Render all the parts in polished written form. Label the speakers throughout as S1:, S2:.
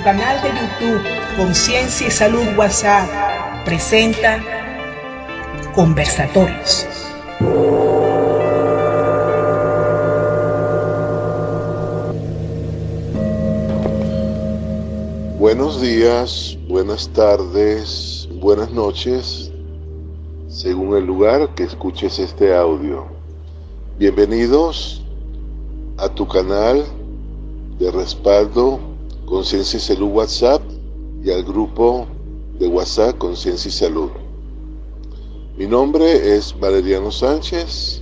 S1: tu canal de YouTube Conciencia y Salud WhatsApp presenta Conversatorios.
S2: Buenos días, buenas tardes, buenas noches, según el lugar que escuches este audio. Bienvenidos a tu canal de respaldo Conciencia y Salud WhatsApp y al grupo de WhatsApp Conciencia y Salud. Mi nombre es Valeriano Sánchez,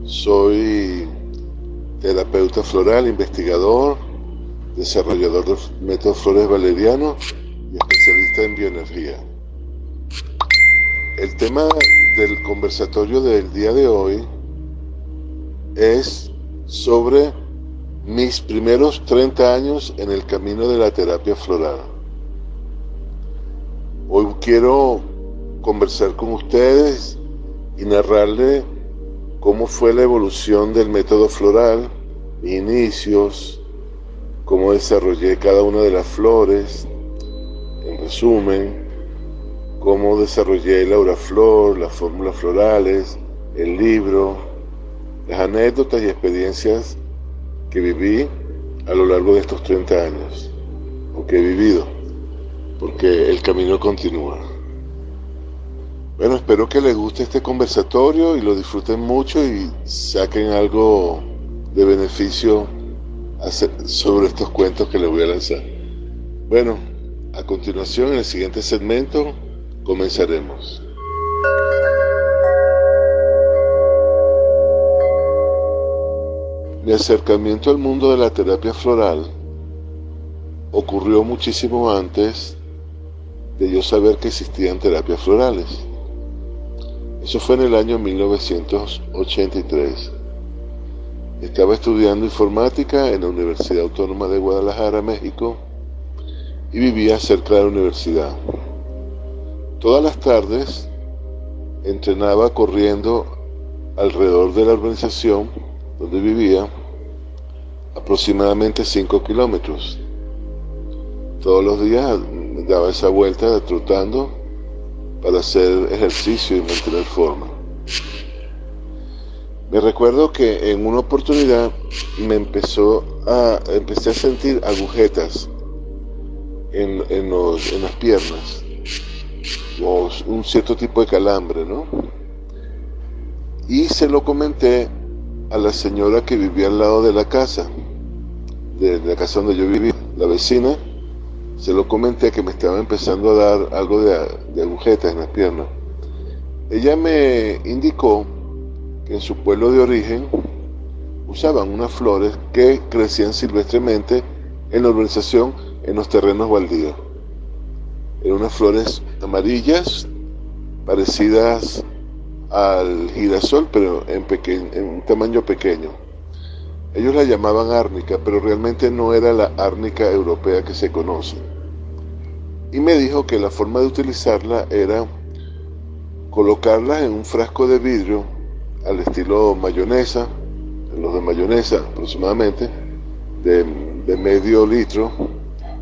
S2: soy terapeuta floral, investigador, desarrollador del método Flores Valeriano y especialista en bioenergía. El tema del conversatorio del día de hoy es sobre mis primeros 30 años en el camino de la terapia floral. Hoy quiero conversar con ustedes y narrarles cómo fue la evolución del método floral, mis inicios, cómo desarrollé cada una de las flores, en resumen, cómo desarrollé el auraflor, las fórmulas florales, el libro, las anécdotas y experiencias que viví a lo largo de estos 30 años, o que he vivido, porque el camino continúa. Bueno, espero que les guste este conversatorio y lo disfruten mucho y saquen algo de beneficio sobre estos cuentos que les voy a lanzar. Bueno, a continuación, en el siguiente segmento, comenzaremos. Mi acercamiento al mundo de la terapia floral ocurrió muchísimo antes de yo saber que existían terapias florales. Eso fue en el año 1983. Estaba estudiando informática en la Universidad Autónoma de Guadalajara, México, y vivía cerca de la universidad. Todas las tardes entrenaba corriendo alrededor de la urbanización donde vivía, aproximadamente 5 kilómetros. Todos los días daba esa vuelta trotando para hacer ejercicio y mantener forma. Me recuerdo que en una oportunidad empecé a sentir agujetas en las piernas, o un cierto tipo de calambre, ¿no? Y se lo comenté a la señora que vivía al lado de la casa donde yo vivía, la vecina. Se lo comenté que me estaba empezando a dar algo de agujetas en las piernas. Ella me indicó que en su pueblo de origen usaban unas flores que crecían silvestremente en la urbanización, en los terrenos baldíos. Eran unas flores amarillas parecidas al girasol, pero en un tamaño pequeño. Ellos la llamaban árnica, pero realmente no era la árnica europea que se conoce. Y me dijo que la forma de utilizarla era colocarla en un frasco de vidrio al estilo mayonesa, los de mayonesa aproximadamente, de medio litro,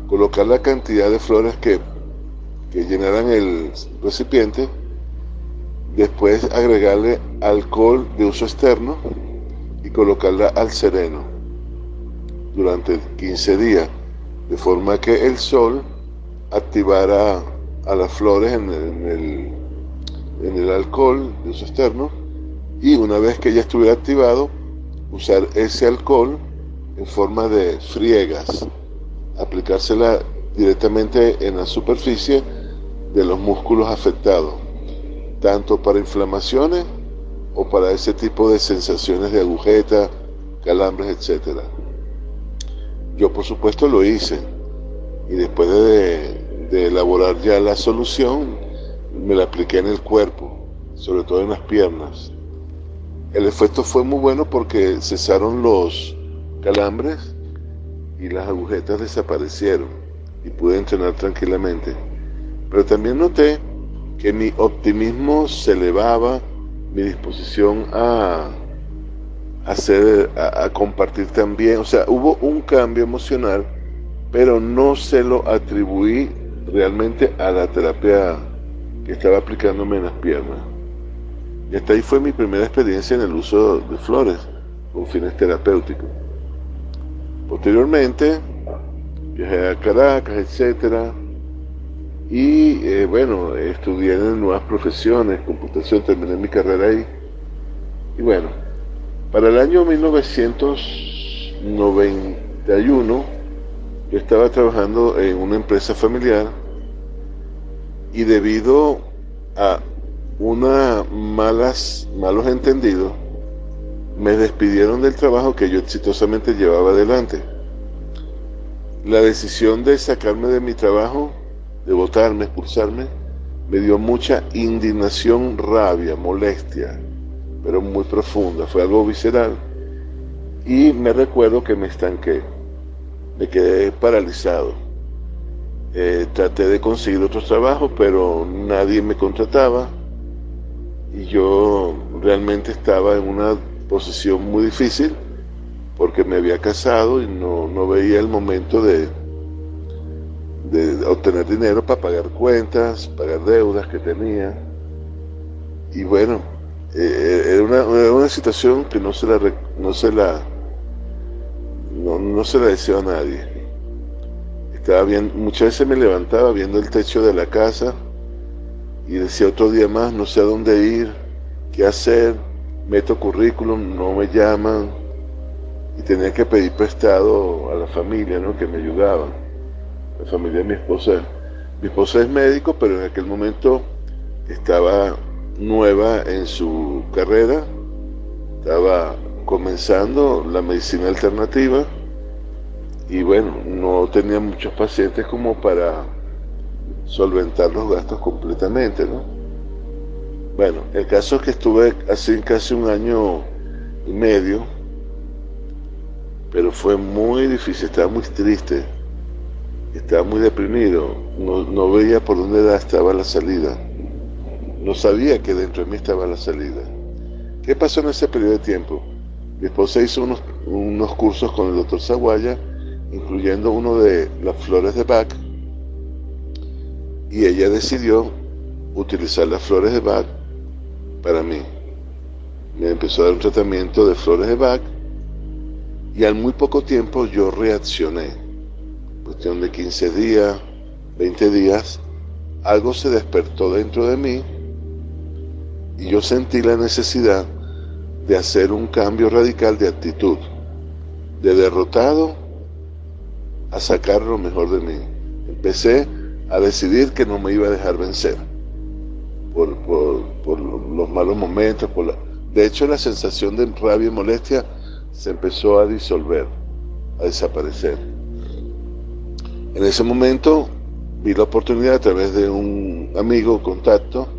S2: colocar la cantidad de flores que llenaran el recipiente, después agregarle alcohol de uso externo y colocarla al sereno durante 15 días, de forma que el sol activara a las flores en el alcohol de uso externo, y una vez que ya estuviera activado, usar ese alcohol en forma de friegas, aplicársela directamente en la superficie de los músculos afectados, tanto para inflamaciones o para ese tipo de sensaciones de agujeta, calambres, etc. Yo por supuesto lo hice, y después de elaborar ya la solución, me la apliqué en el cuerpo, sobre todo en las piernas. El efecto fue muy bueno porque cesaron los calambres y las agujetas desaparecieron y pude entrenar tranquilamente. Pero también noté que mi optimismo se elevaba, mi disposición a compartir también. O sea, hubo un cambio emocional pero no se lo atribuí realmente a la terapia que estaba aplicándome en las piernas. Y hasta ahí fue mi primera experiencia en el uso de flores con fines terapéuticos. Posteriormente viajé a Caracas, etcétera, y bueno, estudié en nuevas profesiones, computación, terminé mi carrera ahí. Y bueno, para el año 1991 yo estaba trabajando en una empresa familiar y debido a malos entendidos, me despidieron del trabajo que yo exitosamente llevaba adelante. La decisión de sacarme de mi trabajo, de botarme, expulsarme, me dio mucha indignación, rabia, molestia, pero muy profunda, fue algo visceral. Y me recuerdo que me estanqué, me quedé paralizado. Traté de conseguir otro trabajo, pero nadie me contrataba y yo realmente estaba en una posición muy difícil porque me había casado y no veía el momento de obtener dinero para pagar cuentas, pagar deudas que tenía. Y bueno, era una situación que no se la deseo a nadie. Estaba bien, muchas veces me levantaba viendo el techo de la casa y decía otro día más, no sé a dónde ir, qué hacer, meto currículum, no me llaman, y tenía que pedir prestado a la familia, ¿no?, que me ayudaban, la familia de mi esposa. Mi esposa es médico, pero en aquel momento estaba nueva en su carrera, estaba comenzando la medicina alternativa y bueno, no tenía muchos pacientes como para solventar los gastos completamente, ¿no? Bueno, el caso es que estuve así casi un año y medio, pero fue muy difícil, estaba muy triste, estaba muy deprimido, no veía por dónde estaba la salida, no sabía que dentro de mí estaba la salida. ¿Qué pasó en ese periodo de tiempo? Mi esposa hizo unos cursos con el doctor Zaguaya, incluyendo uno de las flores de Bach, y ella decidió utilizar las flores de Bach para mí. Me empezó a dar un tratamiento de flores de Bach y al muy poco tiempo yo reaccioné. Cuestión de 15 días, 20 días, algo se despertó dentro de mí y yo sentí la necesidad de hacer un cambio radical de actitud, de derrotado a sacar lo mejor de mí. Empecé a decidir que no me iba a dejar vencer por los malos momentos, de hecho la sensación de rabia y molestia se empezó a disolver, a desaparecer. En ese momento vi la oportunidad a través de un amigo, contacto,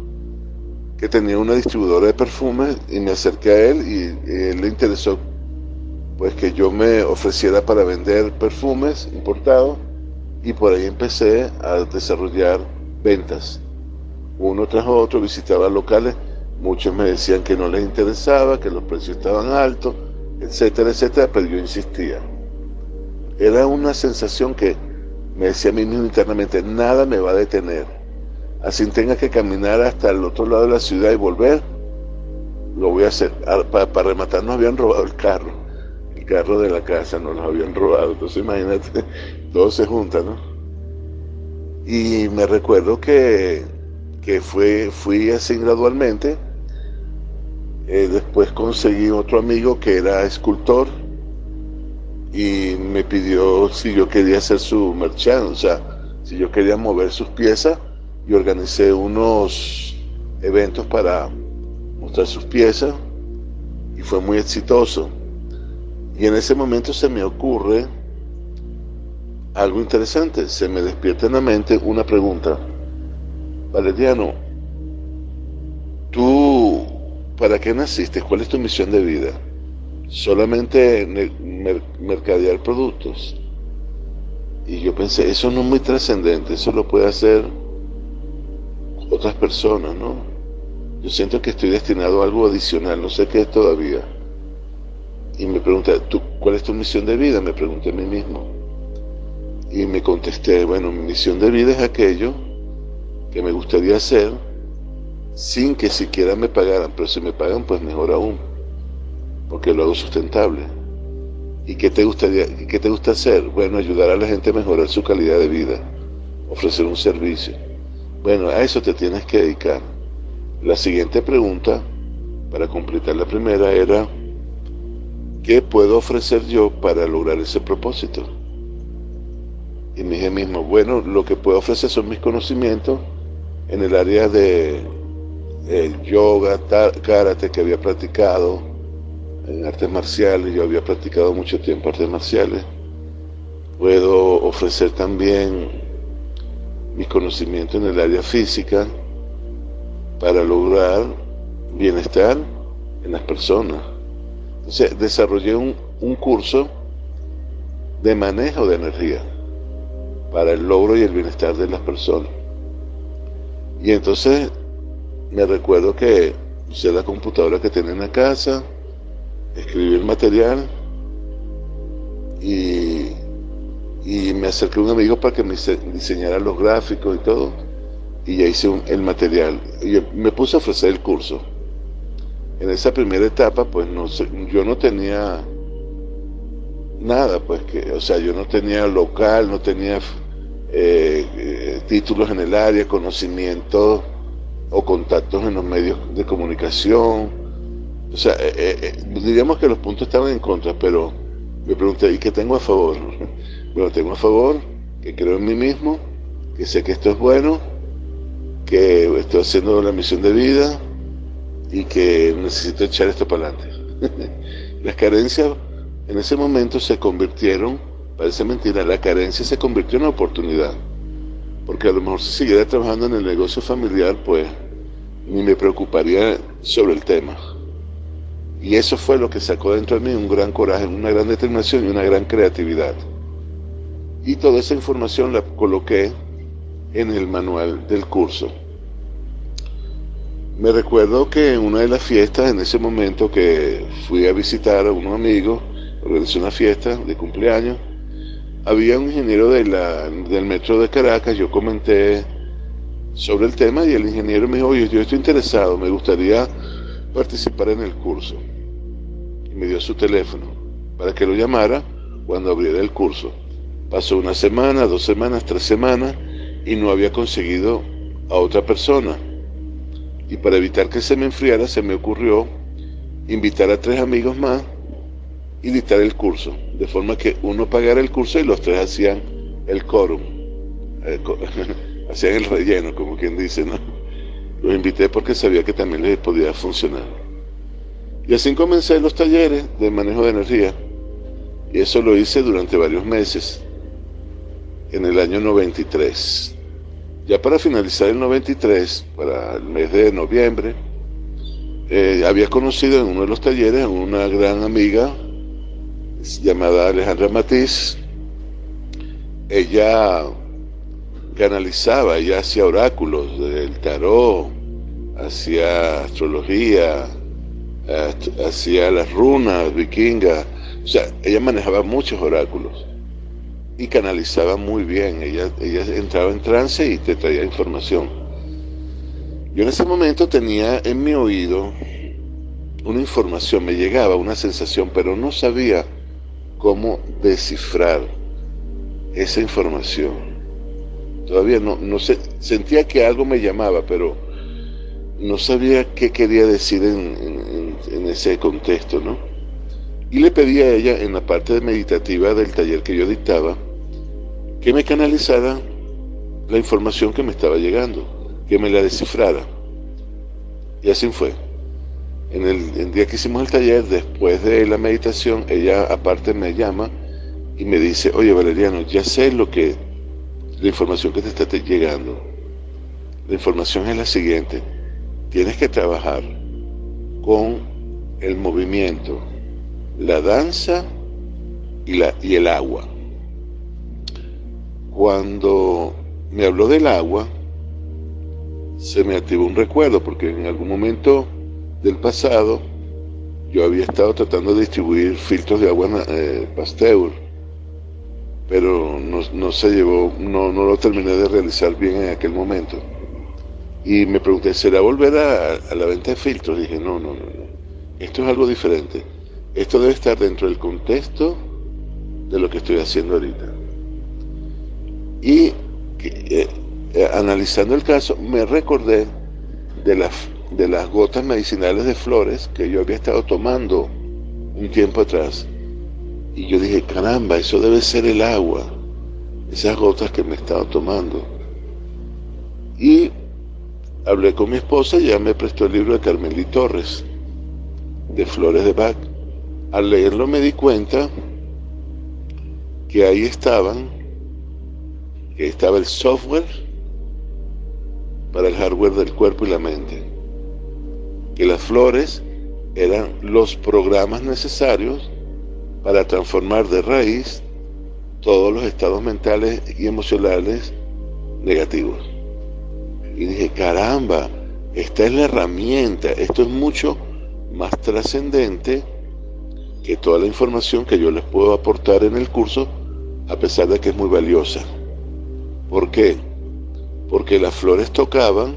S2: que tenía una distribuidora de perfumes y me acerqué a él y él le interesó pues que yo me ofreciera para vender perfumes importados y por ahí empecé a desarrollar ventas. Uno tras otro visitaba locales, muchos me decían que no les interesaba, que los precios estaban altos, etcétera, etcétera, pero yo insistía. Era una sensación que me decía a mí mismo internamente, nada me va a detener. Así tenga que caminar hasta el otro lado de la ciudad y volver, lo voy a hacer. Para rematar, nos habían robado el carro de la casa, nos lo habían robado. Entonces imagínate, todo se junta, ¿no? Y me recuerdo que fui así gradualmente. Después conseguí otro amigo que era escultor y me pidió si yo quería hacer su merchan, o sea, si yo quería mover sus piezas, y organicé unos eventos para mostrar sus piezas y fue muy exitoso. Y en ese momento se me ocurre algo interesante, se me despierta en la mente una pregunta. Valeriano, ¿tú para qué naciste? ¿Cuál es tu misión de vida? ¿Solamente mercadear productos? Y yo pensé, eso no es muy trascendente, eso lo puede hacer otras personas, ¿no? Yo siento que estoy destinado a algo adicional, no sé qué es todavía. Y me pregunté, ¿cuál es tu misión de vida? Me pregunté a mí mismo. y me contesté, bueno, mi misión de vida es aquello que me gustaría hacer sin que siquiera me pagaran, pero si me pagan, pues mejor aún, porque lo hago sustentable. ¿Y qué te gusta hacer? Bueno, ayudar a la gente a mejorar su calidad de vida, ofrecer un servicio. Bueno, a eso te tienes que dedicar. La siguiente pregunta, para completar la primera, era ¿qué puedo ofrecer yo para lograr ese propósito? Y me dije mismo, bueno, lo que puedo ofrecer son mis conocimientos en el área de yoga, karate que había practicado, en artes marciales. Yo había practicado mucho tiempo artes marciales. Puedo ofrecer también mis conocimientos en el área física para lograr bienestar en las personas. Entonces desarrollé un curso de manejo de energía para el logro y el bienestar de las personas. Y entonces me recuerdo que usé la computadora que tenía en la casa, escribí el material y me acerqué a un amigo para que me diseñara los gráficos y todo, y ya hice el material y me puse a ofrecer el curso. En esa primera etapa, pues yo no tenía nada, pues yo no tenía local, no tenía títulos en el área, conocimientos o contactos en los medios de comunicación. O sea, diríamos que los puntos estaban en contra, pero me pregunté, ¿y qué tengo a favor? Bueno, tengo a favor que creo en mí mismo, que sé que esto es bueno, que estoy haciendo la misión de vida y que necesito echar esto para adelante. Las carencias en ese momento se convirtieron, parece mentira, la carencia se convirtió en una oportunidad, porque a lo mejor si siguiera trabajando en el negocio familiar, pues ni me preocuparía sobre el tema. Y eso fue lo que sacó dentro de mí un gran coraje, una gran determinación y una gran creatividad. Y toda esa información la coloqué en el manual del curso. Me recuerdo que en una de las fiestas, en ese momento que fui a visitar a unos amigos, organizé una fiesta de cumpleaños, había un ingeniero del metro de Caracas. Yo comenté sobre el tema y el ingeniero me dijo, oye, yo estoy interesado, me gustaría participar en el curso. Y me dio su teléfono para que lo llamara cuando abriera el curso. Pasó una semana, 2 semanas, 3 semanas y no había conseguido a otra persona. Y para evitar que se me enfriara, se me ocurrió invitar a 3 amigos más y dictar el curso, de forma que uno pagara el curso y los 3 hacían el quórum, hacían el relleno, como quien dice, ¿no? Los invité porque sabía que también les podía funcionar. Y así comencé los talleres de manejo de energía, y eso lo hice durante varios meses, en el año 93. Ya para finalizar el 93, para el mes de noviembre, había conocido en uno de los talleres a una gran amiga llamada Alejandra Matiz. Ella canalizaba, ella hacía oráculos del tarot, hacía astrología, hacía las runas vikingas. O sea, ella manejaba muchos oráculos y canalizaba muy bien. Ella entraba en trance y te traía información. Yo en ese momento tenía en mi oído una información, me llegaba una sensación, pero no sabía cómo descifrar esa información. Todavía no sé, sentía que algo me llamaba, pero no sabía qué quería decir en ese contexto, ¿no? Y le pedí a ella, en la parte meditativa del taller que yo dictaba, que me canalizara la información que me estaba llegando, que me la descifrara. Y así fue. El día que hicimos el taller, después de la meditación, ella aparte me llama y me dice, oye Valeriano, ya sé la información que te está llegando. La información es la siguiente: tienes que trabajar con el movimiento, la danza y el agua. Cuando me habló del agua, se me activó un recuerdo, porque en algún momento del pasado yo había estado tratando de distribuir filtros de agua Pasteur pero no se llevó, no lo terminé de realizar bien en aquel momento. Y me pregunté, ¿será volver a la venta de filtros? Dije, no. Esto es algo diferente. Esto debe estar dentro del contexto de lo que estoy haciendo ahorita. Y analizando el caso, me recordé de las gotas medicinales de flores que yo había estado tomando un tiempo atrás. Y yo dije, caramba, eso debe ser el agua, esas gotas que me he estado tomando. Y hablé con mi esposa y ella me prestó el libro de Carmely Torres, de Flores de Bach. Al leerlo me di cuenta que ahí estaba el software para el hardware del cuerpo y la mente, que las flores eran los programas necesarios para transformar de raíz todos los estados mentales y emocionales negativos. Y dije, caramba, esta es la herramienta, esto es mucho más trascendente que toda la información que yo les puedo aportar en el curso, a pesar de que es muy valiosa. ¿Por qué? Porque las flores tocaban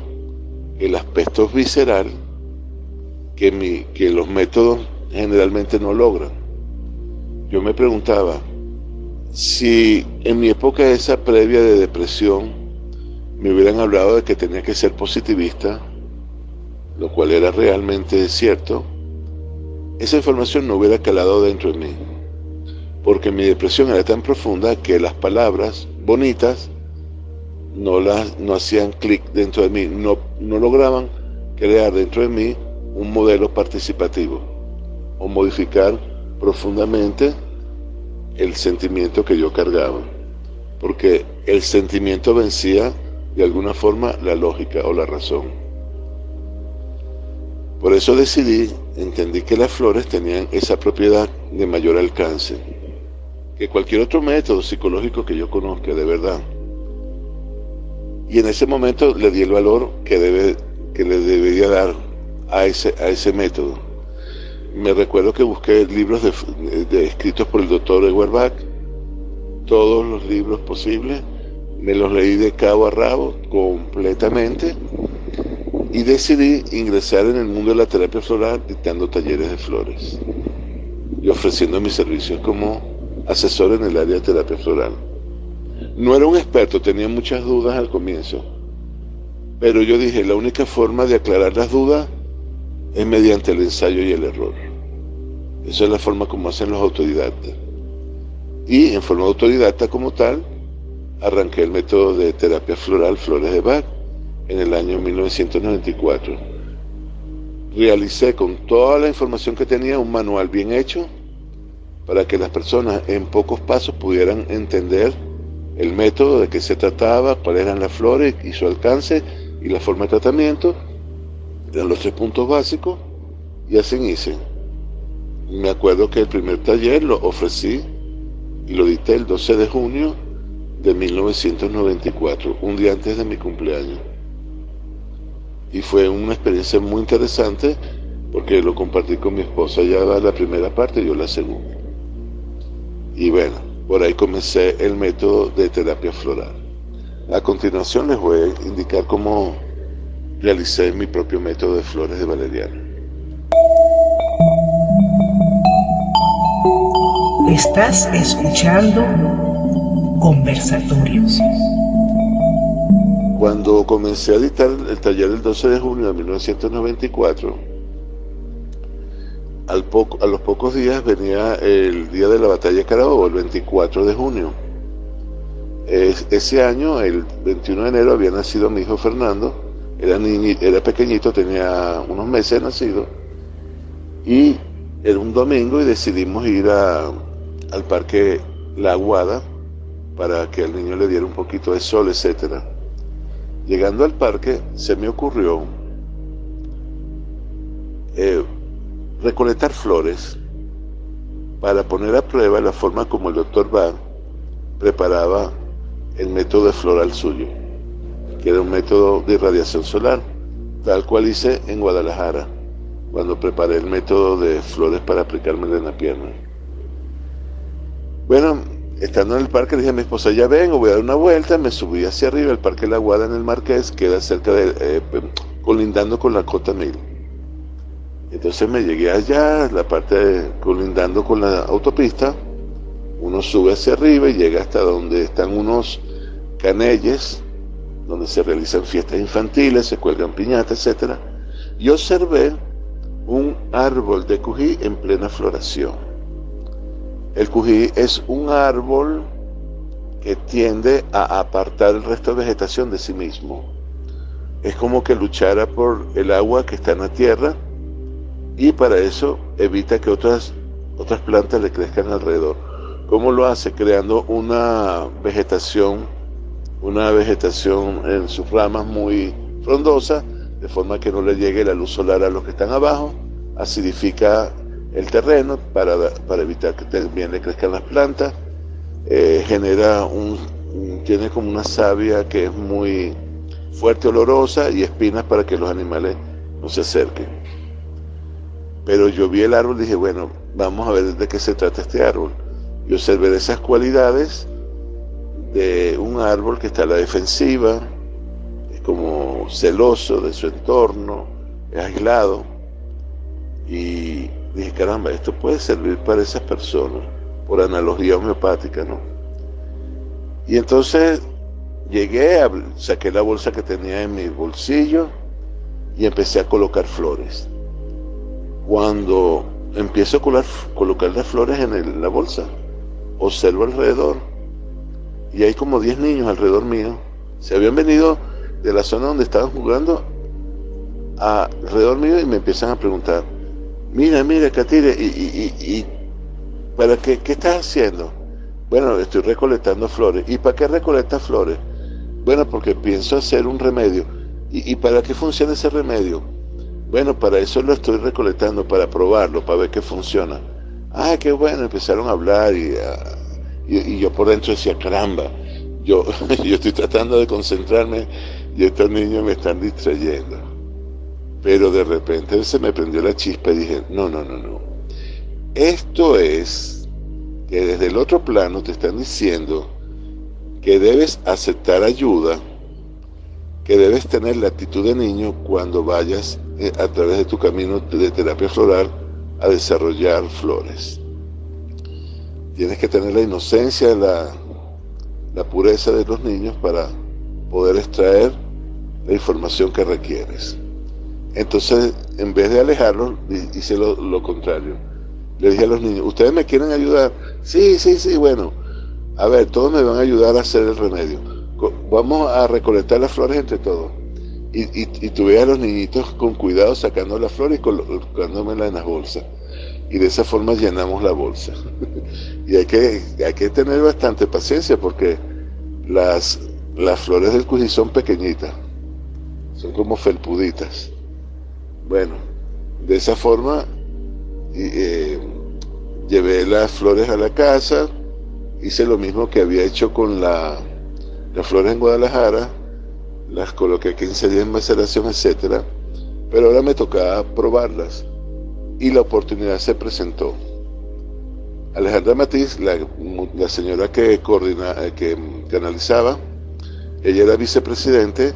S2: el aspecto visceral que los métodos generalmente no logran. Yo me preguntaba, si en mi época esa previa de depresión me hubieran hablado de que tenía que ser positivista, lo cual era realmente cierto, esa información no hubiera calado dentro de mí, porque mi depresión era tan profunda que las palabras bonitas no hacían clic dentro de mí, no lograban crear dentro de mí un modelo participativo o modificar profundamente el sentimiento que yo cargaba, porque el sentimiento vencía de alguna forma la lógica o la razón. Por eso entendí que las flores tenían esa propiedad de mayor alcance que cualquier otro método psicológico que yo conozca de verdad. Y en ese momento le di el valor que le debería dar a ese método. Me recuerdo que busqué libros escritos por el doctor Edward Bach, todos los libros posibles, me los leí de cabo a rabo completamente y decidí ingresar en el mundo de la terapia floral dictando talleres de flores y ofreciendo mis servicios como asesor en el área de terapia floral. No era un experto, tenía muchas dudas al comienzo, pero yo dije, la única forma de aclarar las dudas es mediante el ensayo y el error. Esa es la forma como hacen los autodidactas. Y en forma autodidacta como tal, arranqué el método de terapia floral Flores de Bach en el año 1994. Realicé con toda la información que tenía un manual bien hecho para que las personas en pocos pasos pudieran entender el método, de qué se trataba, cuáles eran las flores y su alcance y la forma de tratamiento. Eran los 3 puntos básicos y así hice. Me acuerdo que el primer taller lo ofrecí y lo dicté el 12 de junio de 1994, un día antes de mi cumpleaños. Y fue una experiencia muy interesante porque lo compartí con mi esposa, ya la primera parte y yo la segunda. Y bueno, por ahí comencé el método de terapia floral. A continuación les voy a indicar cómo realicé mi propio método de flores de valeriana.
S1: Estás escuchando Conversatorios.
S2: Cuando comencé a dictar el taller el 12 de junio de 1994, a los pocos días venía el día de la batalla de Carabobo, el 24 de junio. Ese año, el 21 de enero, había nacido mi hijo Fernando. Era pequeñito, tenía unos meses de nacido, y era un domingo y decidimos ir al parque La Aguada para que al niño le diera un poquito de sol, etcétera. Llegando al parque se me ocurrió recolectar flores para poner a prueba la forma como el doctor Bach preparaba el método floral suyo, que era un método de irradiación solar, tal cual hice en Guadalajara, cuando preparé el método de flores para aplicármelo en la pierna. Bueno, estando en el parque, le dije a mi esposa, ya vengo, voy a dar una vuelta. Me subí hacia arriba. El Parque La Guada en el Marqués queda cerca de, colindando con la Cota 1000. Entonces me llegué allá, la parte colindando con la autopista. Uno sube hacia arriba y llega hasta donde están unos canelles, donde se realizan fiestas infantiles, se cuelgan piñatas, etc. Y observé un árbol de cují en plena floración. El cují es un árbol que tiende a apartar el resto de vegetación de sí mismo. Es como que luchara por el agua que está en la tierra, y para eso evita que otras plantas le crezcan alrededor. ¿Cómo lo hace? Creando una vegetación en sus ramas muy frondosa, de forma que no le llegue la luz solar a los que están abajo. Acidifica el terreno para evitar que también le crezcan las plantas. Tiene como una savia que es muy fuerte, olorosa, y espinas para que los animales no se acerquen. Pero yo vi el árbol y dije, bueno, vamos a ver de qué se trata este árbol. Y observé de esas cualidades de un árbol que está a la defensiva, es como celoso de su entorno, es aislado. Y dije, caramba, esto puede servir para esas personas, por analogía homeopática, ¿no? Y entonces saqué la bolsa que tenía en mi bolsillo y empecé a colocar flores. Cuando empiezo a colocar las flores en la bolsa, observo alrededor, y hay como 10 niños alrededor mío. Se habían venido de la zona donde estaban jugando alrededor mío y me empiezan a preguntar, mira, Katire, y ¿para qué estás haciendo? Bueno, estoy recolectando flores. ¿Y para qué recolectas flores? Bueno, porque pienso hacer un remedio. ¿Y para qué funciona ese remedio? Bueno, para eso lo estoy recolectando, para probarlo, para ver qué funciona. Ah, qué bueno. Empezaron a hablar y yo por dentro decía, caramba, yo estoy tratando de concentrarme y estos niños me están distrayendo. Pero de repente se me prendió la chispa y dije, no. Esto es que desde el otro plano te están diciendo que debes aceptar ayuda, que debes tener la actitud de niño cuando vayas a través de tu camino de terapia floral a desarrollar flores. Tienes que tener la inocencia, la pureza de los niños para poder extraer la información que requieres. Entonces, en vez de alejarlos, hice lo contrario. Le dije a los niños, ¿ustedes me quieren ayudar? Sí, bueno. A ver, todos me van a ayudar a hacer el remedio. Vamos a recolectar las flores entre todos. Y tuve a los niñitos con cuidado sacando las flores y colocándomelas en las bolsas. Y de esa forma llenamos la bolsa. Y hay que tener bastante paciencia porque las flores del cují son pequeñitas. Son como felpuditas. Bueno, de esa forma llevé las flores a la casa, hice lo mismo que había hecho con las flores en Guadalajara, las coloqué 15 días en maceración, etc. Pero ahora me tocaba probarlas y la oportunidad se presentó. Alejandra Matiz, la señora que canalizaba, ella era vicepresidente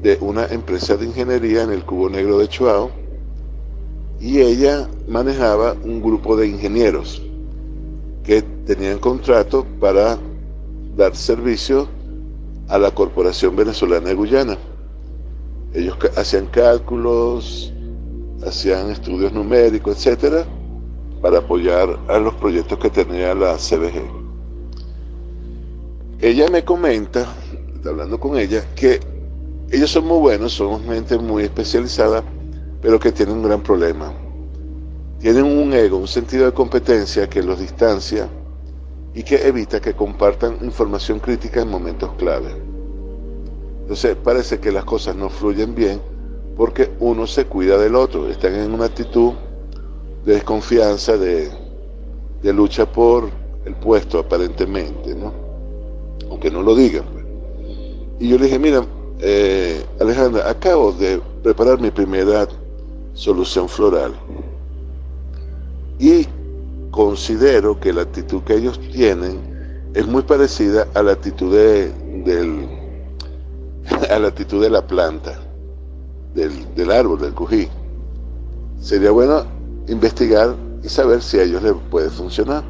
S2: de una empresa de ingeniería en el Cubo Negro de Chuao, y ella manejaba un grupo de ingenieros que tenían contrato para dar servicio a la Corporación Venezolana de Guyana. Ellos hacían cálculos, hacían estudios numéricos, etcétera, para apoyar a los proyectos que tenía la CBG. Ella me comenta, hablando con ella, que ellos son muy buenos, son gente muy especializada, pero que tienen un gran problema. Tienen un ego, un sentido de competencia que los distancia y que evita que compartan información crítica en momentos clave. Entonces parece que las cosas no fluyen bien porque uno se cuida del otro, están en una actitud de desconfianza, de lucha por el puesto aparentemente, ¿no? Aunque no lo digan. Y yo le dije, mira, Alejandra, acabo de preparar mi primera solución floral y considero que la actitud que ellos tienen es muy parecida a la actitud a la actitud de la planta, del árbol, del cují. Sería bueno investigar y saber si a ellos les puede funcionar.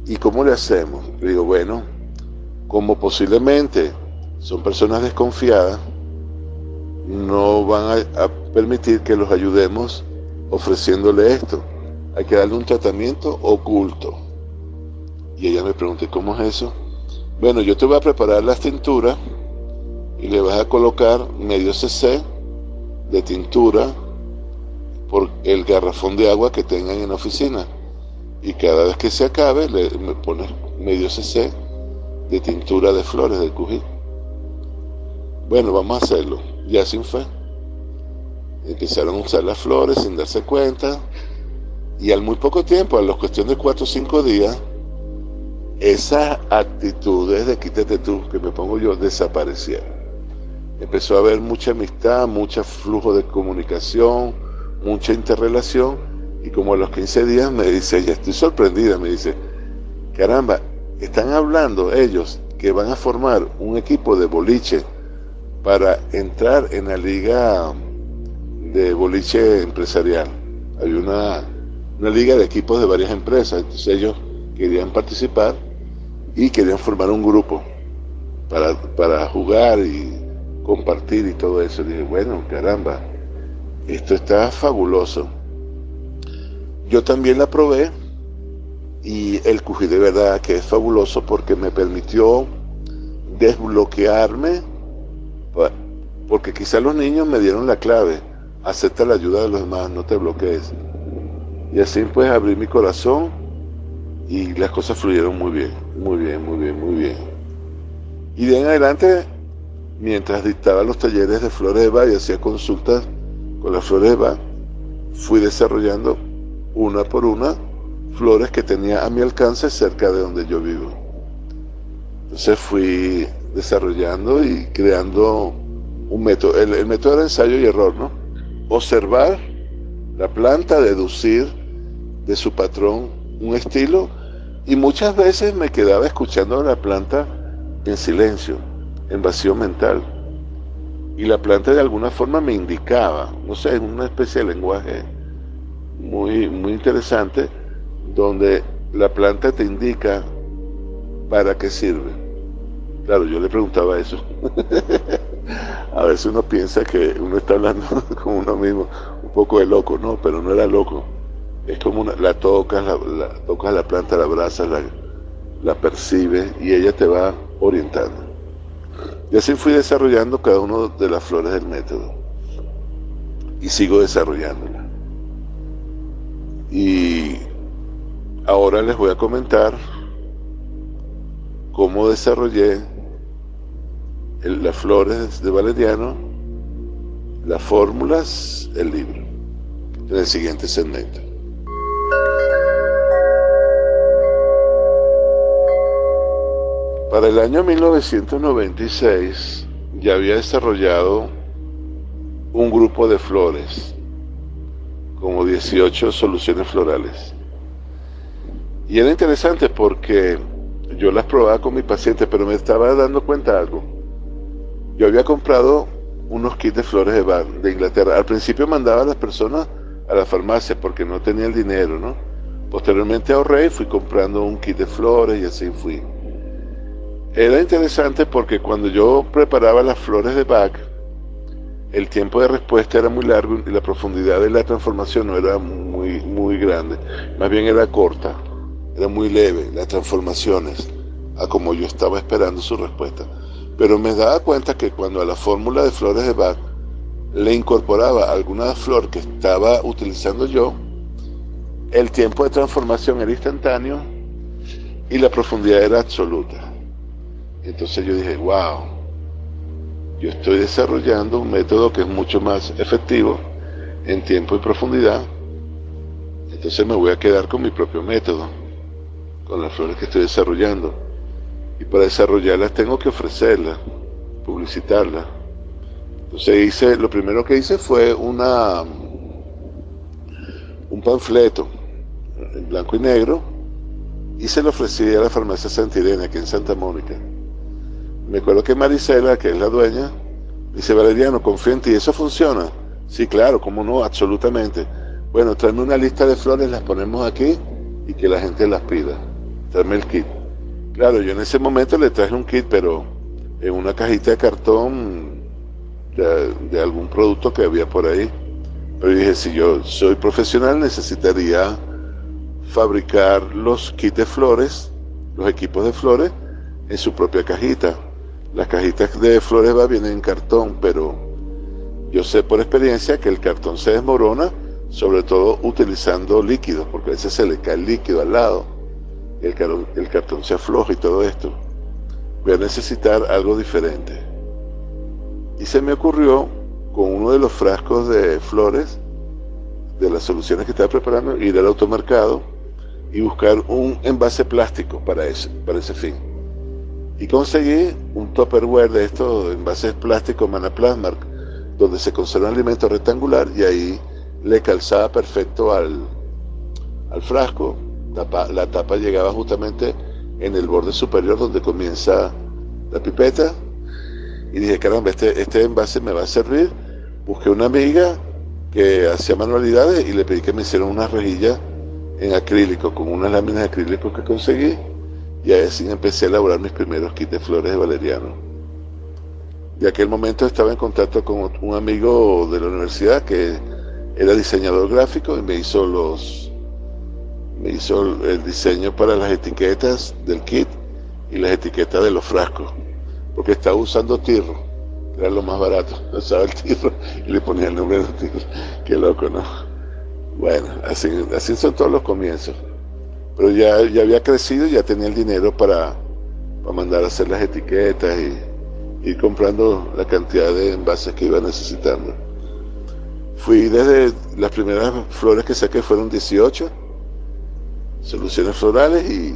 S2: ¿Y cómo le hacemos? Le digo, bueno, como posiblemente son personas desconfiadas, no van a permitir que los ayudemos ofreciéndole esto. Hay que darle un tratamiento oculto. Y ella me preguntó, ¿cómo es eso? Bueno, yo te voy a preparar las tinturas y le vas a colocar medio cc de tintura por el garrafón de agua que tengan en la oficina. Y cada vez que se acabe, me pones medio cc de tintura de flores del cují. Bueno, vamos a hacerlo. Ya sin fe. Empezaron a usar las flores sin darse cuenta. Y al muy poco tiempo, a la cuestión de 4 o 5 días, esas actitudes de quítate tú, que me pongo yo, desaparecieron. Empezó a haber mucha amistad, mucho flujo de comunicación, mucha interrelación, y como a los 15 días me dice, ya estoy sorprendida, me dice, caramba, están hablando ellos que van a formar un equipo de boliche para entrar en la liga de boliche empresarial. Hay una liga de equipos de varias empresas, entonces ellos querían participar y querían formar un grupo para jugar y compartir y todo eso. Y dije, bueno, caramba, esto está fabuloso. Yo también la probé y el cují de verdad que es fabuloso porque me permitió desbloquearme, porque quizás los niños me dieron la clave: acepta la ayuda de los demás, no te bloquees. Y así pues abrí mi corazón y las cosas fluyeron muy bien, muy bien, muy bien, muy bien. Y de en adelante, mientras dictaba los talleres de flores de Bach y hacía consultas con las flores de Bach, fui desarrollando una por una flores que tenía a mi alcance cerca de donde yo vivo. Entonces fui desarrollando y creando un método. El método era ensayo y error, ¿no? Observar la planta, deducir de su patrón un estilo, y muchas veces me quedaba escuchando a la planta en silencio, en vacío mental, y la planta de alguna forma me indicaba, no sé, una especie de lenguaje muy, muy interesante, donde la planta te indica para qué sirve. Claro, yo le preguntaba eso. A veces uno piensa que uno está hablando con uno mismo, un poco de loco, no, pero no era loco. Es como la tocas, tocas la planta, la abrazas, la percibes y ella te va orientando. Y así fui desarrollando cada una de las flores del método. Y sigo desarrollándola. Y ahora les voy a comentar cómo desarrollé las flores de valeriano, las fórmulas, el libro, en el siguiente segmento. Para el año 1996 ya había desarrollado un grupo de flores, como 18 soluciones florales. Y era interesante porque yo las probaba con mi paciente, pero me estaba dando cuenta de algo. Yo había comprado unos kits de flores de Bach de Inglaterra. Al principio mandaba a las personas a la farmacia porque no tenía el dinero, ¿no? Posteriormente ahorré y fui comprando un kit de flores y así fui. Era interesante porque cuando yo preparaba las flores de Bach, el tiempo de respuesta era muy largo y la profundidad de la transformación no era muy grande. Más bien era corta, era muy leve las transformaciones, a como yo estaba esperando su respuesta. Pero me daba cuenta que cuando a la fórmula de flores de Bach le incorporaba alguna flor que estaba utilizando yo, el tiempo de transformación era instantáneo y la profundidad era absoluta. Entonces yo dije, wow, yo estoy desarrollando un método que es mucho más efectivo en tiempo y profundidad. Entonces me voy a quedar con mi propio método, con las flores que estoy desarrollando. Y para desarrollarlas tengo que ofrecerlas, publicitarlas. Entonces lo primero que hice fue un panfleto en blanco y negro, y se lo ofrecí a la farmacia Santa Irene, aquí en Santa Mónica. Me acuerdo que Marisela, que es la dueña, dice: Valeriano, confío en ti, ¿eso funciona? Sí, claro, cómo no, absolutamente. Bueno, tráeme una lista de flores, las ponemos aquí y que la gente las pida. Tráeme el kit. Claro, yo en ese momento le traje un kit, pero en una cajita de cartón de algún producto que había por ahí. Pero dije, si yo soy profesional, necesitaría fabricar los kits de flores, los equipos de flores, en su propia cajita. Las cajitas de flores vienen en cartón, pero yo sé por experiencia que el cartón se desmorona, sobre todo utilizando líquidos, porque a veces se le cae el líquido al lado, el cartón se afloja y todo esto. Voy a necesitar algo diferente. Y se me ocurrió, con uno de los frascos de flores, de las soluciones que estaba preparando, ir al automercado y buscar un envase plástico para ese fin. Y conseguí un Tupperware de estos envases plásticos Manaplasmark, donde se conserva un alimento rectangular, y ahí le calzaba perfecto al frasco. La tapa llegaba justamente en el borde superior donde comienza la pipeta, y dije, caramba, este envase me va a servir. Busqué una amiga que hacía manualidades y le pedí que me hiciera una rejilla en acrílico, con unas láminas de acrílico que conseguí, y así empecé a elaborar mis primeros kits de flores de valeriano. De aquel momento estaba en contacto con un amigo de la universidad que era diseñador gráfico y me hizo el diseño para las etiquetas del kit y las etiquetas de los frascos, porque estaba usando tirro, que era lo más barato. Usaba el tirro y le ponía el nombre del tirro. Qué loco, ¿no? Bueno, así son todos los comienzos. Pero ya había crecido y ya tenía el dinero para mandar a hacer las etiquetas y ir comprando la cantidad de envases que iba necesitando. Fui desde las primeras flores que saqué, fueron 18 soluciones florales, y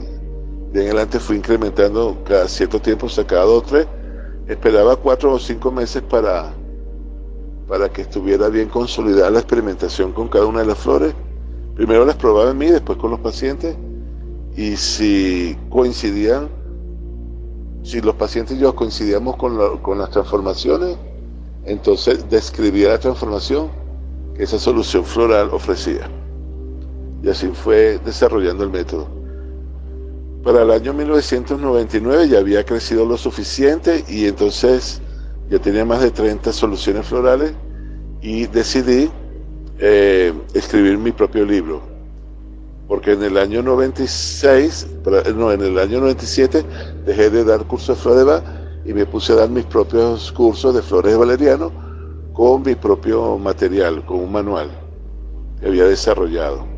S2: de en adelante fui incrementando. Cada cierto tiempo sacaba 2 o 3. Esperaba 4 o 5 meses para que estuviera bien consolidada la experimentación con cada una de las flores. Primero las probaba en mí, después con los pacientes, y si los pacientes y yo coincidíamos con las transformaciones, entonces describía la transformación que esa solución floral ofrecía. Y así fue desarrollando el método. Para el año 1999 ya había crecido lo suficiente, y entonces ya tenía más de 30 soluciones florales, y decidí escribir mi propio libro, porque en el año 97 dejé de dar cursos de flores de Bach y me puse a dar mis propios cursos de flores de valeriano con mi propio material, con un manual que había desarrollado.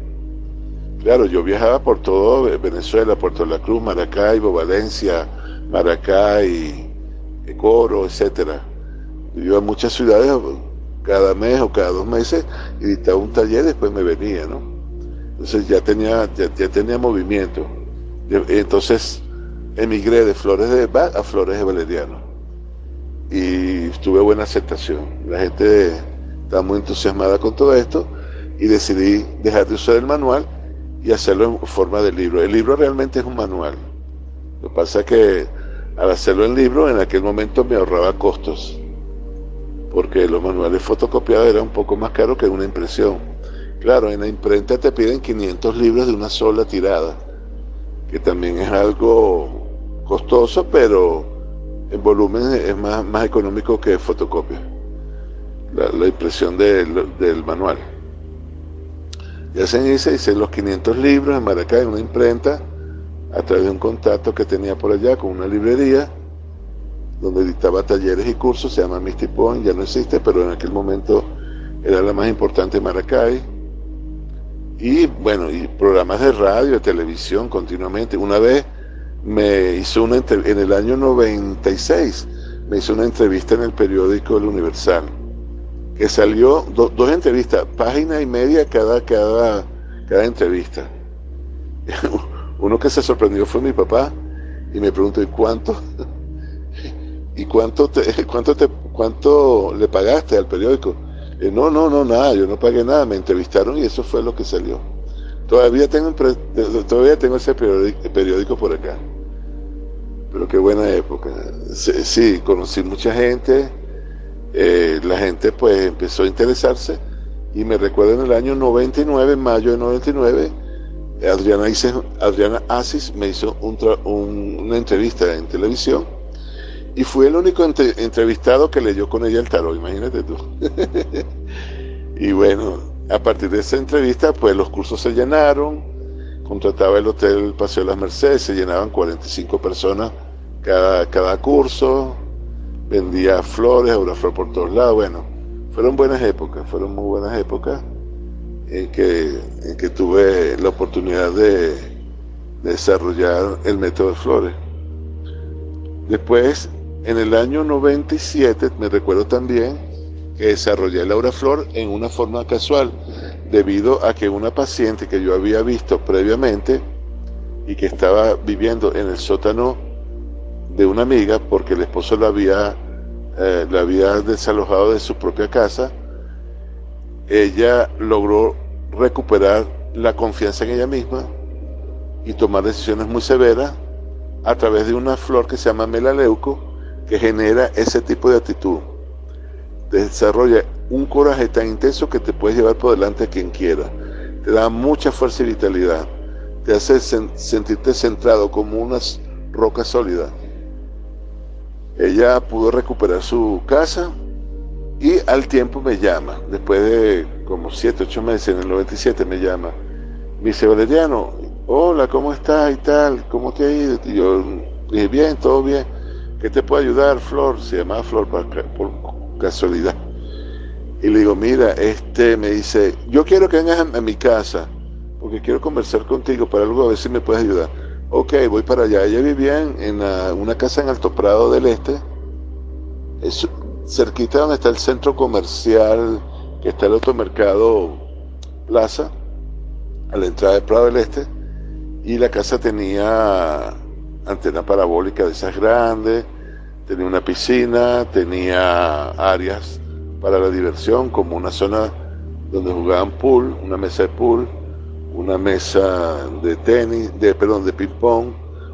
S2: Claro, yo viajaba por todo Venezuela, Puerto La Cruz, Maracaibo, Valencia, Maracay, Coro, etcétera. Iba a muchas ciudades cada mes o cada 2 meses y dictaba un taller, después me venía, ¿no? Entonces ya tenía movimiento. Entonces emigré de flores de Bach a flores de valeriano y tuve buena aceptación. La gente estaba muy entusiasmada con todo esto, y decidí dejar de usar el manual y hacerlo en forma de libro. El libro realmente es un manual. Lo que pasa es que al hacerlo en libro, en aquel momento me ahorraba costos, porque los manuales fotocopiados eran un poco más caros que una impresión. Claro, en la imprenta te piden 500 libros de una sola tirada, que también es algo costoso, pero en volumen es más económico que fotocopia, la impresión del manual. Ya hice los 500 libros en Maracay, en una imprenta, a través de un contacto que tenía por allá con una librería donde dictaba talleres y cursos. Se llama Misty Point, ya no existe, pero en aquel momento era la más importante en Maracay. Y bueno, y programas de radio, de televisión continuamente. Una vez me hizo en el año 96, me hizo una entrevista en el periódico El Universal, que salió 2 entrevistas, página y media cada entrevista. Uno que se sorprendió fue mi papá, y me preguntó: ¿y cuánto le pagaste al periódico? No, nada, yo no pagué nada, me entrevistaron y eso fue lo que salió. todavía tengo ese periódico por acá. Pero qué buena época. Sí, conocí mucha gente, la gente pues empezó a interesarse, y me recuerdo en el año 99, en mayo de 99, Adriana Asis me hizo una entrevista en televisión, y fui el único entrevistado que leyó con ella el tarot, imagínate tú. Y bueno, a partir de esa entrevista pues los cursos se llenaron, contrataba el Hotel Paseo de las Mercedes, se llenaban 45 personas cada curso, vendía flores, Auraflor por todos lados. Bueno, fueron muy buenas épocas en que tuve la oportunidad de desarrollar el método de flores. Después, en el año 97, me recuerdo también que desarrollé el Auraflor en una forma casual, debido a que una paciente que yo había visto previamente y que estaba viviendo en el sótano de una amiga, porque el esposo la había desalojado de su propia casa, ella logró recuperar la confianza en ella misma y tomar decisiones muy severas a través de una flor que se llama melaleuco, que genera ese tipo de actitud. Desarrolla un coraje tan intenso que te puedes llevar por delante a quien quiera, te da mucha fuerza y vitalidad, te hace sentirte centrado como una roca sólida. Ella pudo recuperar su casa y al tiempo me llama, después de como 7, 8 meses, en el 97 me llama, me dice: Valeriano, hola, ¿cómo estás y tal? ¿Cómo te ha ido? Y yo dije: bien, todo bien. ¿Qué te puedo ayudar, Flor? Se llamaba Flor por casualidad. Y le digo: mira, me dice: yo quiero que vengas a mi casa, porque quiero conversar contigo para algo, a ver si me puedes ayudar. Ok, voy para allá. Ella vivía en una casa en Alto Prado del Este, cerquita donde está el centro comercial, que está el automercado Plaza, a la entrada de Prado del Este, y la casa tenía antena parabólica de esas grandes, tenía una piscina, tenía áreas para la diversión, como una zona donde jugaban pool, una mesa de pool, una mesa de de ping pong.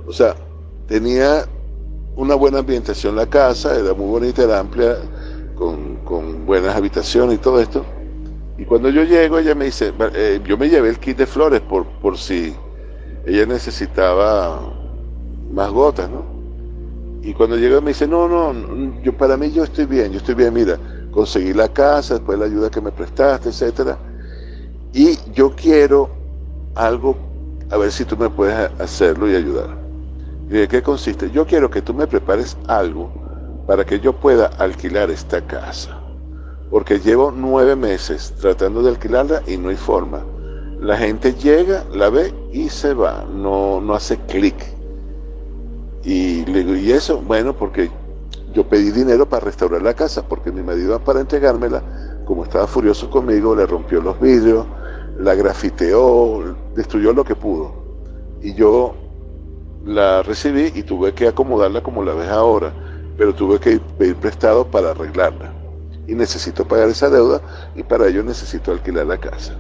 S2: O sea, tenía una buena ambientación la casa, era muy bonita, era amplia, con buenas habitaciones y todo esto. Y cuando yo llego, ella me dice, yo me llevé el kit de flores por si ella necesitaba más gotas, ¿no? Y cuando llegó me dice: no, para mí yo estoy bien, mira, conseguí la casa, después la ayuda que me prestaste, etcétera, y yo quiero algo, a ver si tú me puedes hacerlo y ayudar. ¿Y de qué consiste? Yo quiero que tú me prepares algo para que yo pueda alquilar esta casa, porque llevo 9 meses tratando de alquilarla y no hay forma. La gente llega, la ve y se va, no hace clic. Y le digo: ¿y eso? Bueno, porque yo pedí dinero para restaurar la casa, porque mi marido, para entregármela, como estaba furioso conmigo, le rompió los vidrios, la grafiteó, destruyó lo que pudo. Y yo la recibí y tuve que acomodarla como la ves ahora, pero tuve que pedir prestado para arreglarla. Y necesito pagar esa deuda, y para ello necesito alquilar la casa.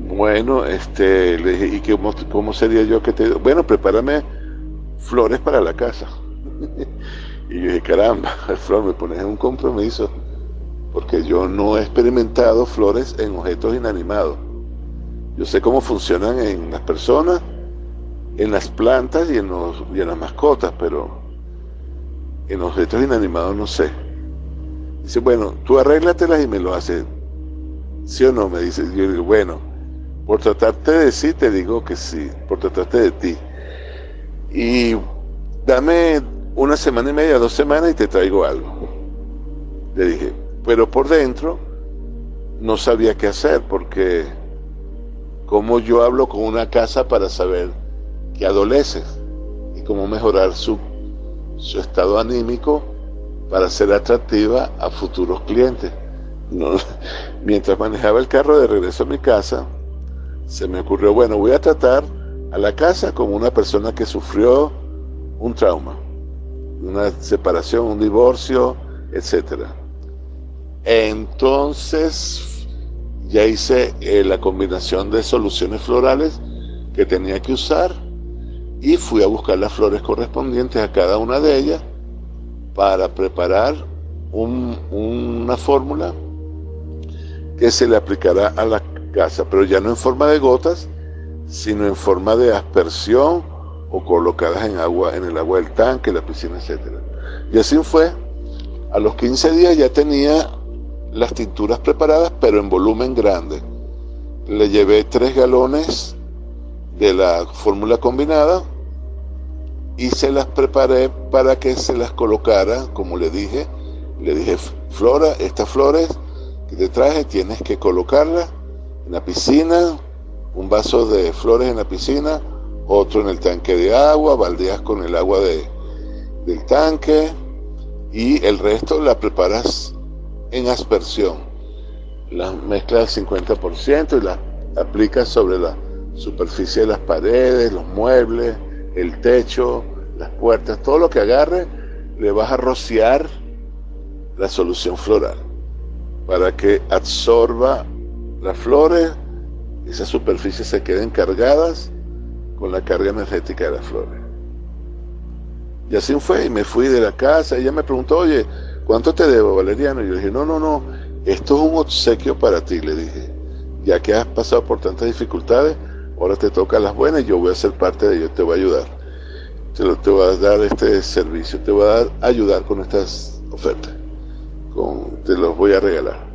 S2: Bueno, le dije: ¿y cómo sería yo que te...? Bueno, prepárame flores para la casa. Y yo dije: caramba, Flor, me pones en un compromiso, porque yo no he experimentado flores en objetos inanimados. Yo sé cómo funcionan en las personas, en las plantas y en las mascotas, pero en objetos inanimados no sé. Dice: bueno, tú arréglatelas y me lo haces, ¿sí o no? Me dice. Yo digo: bueno, por tratarte de sí, te digo que sí, por tratarte de ti. Y dame 1 semana y media, 2 semanas y te traigo algo. Le dije, pero por dentro no sabía qué hacer, porque cómo yo hablo con una casa para saber que adolece y cómo mejorar su estado anímico para ser atractiva a futuros clientes. No, mientras manejaba el carro de regreso a mi casa, se me ocurrió: bueno, voy a tratar a la casa como una persona que sufrió un trauma, una separación, un divorcio, etcétera. Entonces ya hice la combinación de soluciones florales que tenía que usar y fui a buscar las flores correspondientes a cada una de ellas para preparar una fórmula que se le aplicará a la casa, pero ya no en forma de gotas, sino en forma de aspersión o colocadas en el agua del tanque, la piscina, etc. Y así fue. A los 15 días ya tenía las tinturas preparadas, pero en volumen grande. Le llevé 3 galones de la fórmula combinada y se las preparé para que se las colocara, como le dije, Flora, estas flores que te traje tienes que colocarlas en la piscina, un vaso de flores en la piscina, otro en el tanque de agua, baldeas con el agua del tanque y el resto la preparas en aspersión. Las mezclas al 50% y las aplicas sobre la superficie de las paredes, los muebles, el techo, las puertas, todo lo que agarre, le vas a rociar la solución floral para que absorba las flores, esas superficies se queden cargadas con la carga energética de las flores. Y así fue, y me fui de la casa. Ella me preguntó, oye, ¿cuánto te debo, Valeriano? Y yo le dije, no, esto es un obsequio para ti, le dije, ya que has pasado por tantas dificultades, ahora te toca las buenas y yo voy a ser parte de ello, te voy a ayudar. Te voy a dar este servicio, te voy a ayudar con estas ofertas, te los voy a regalar.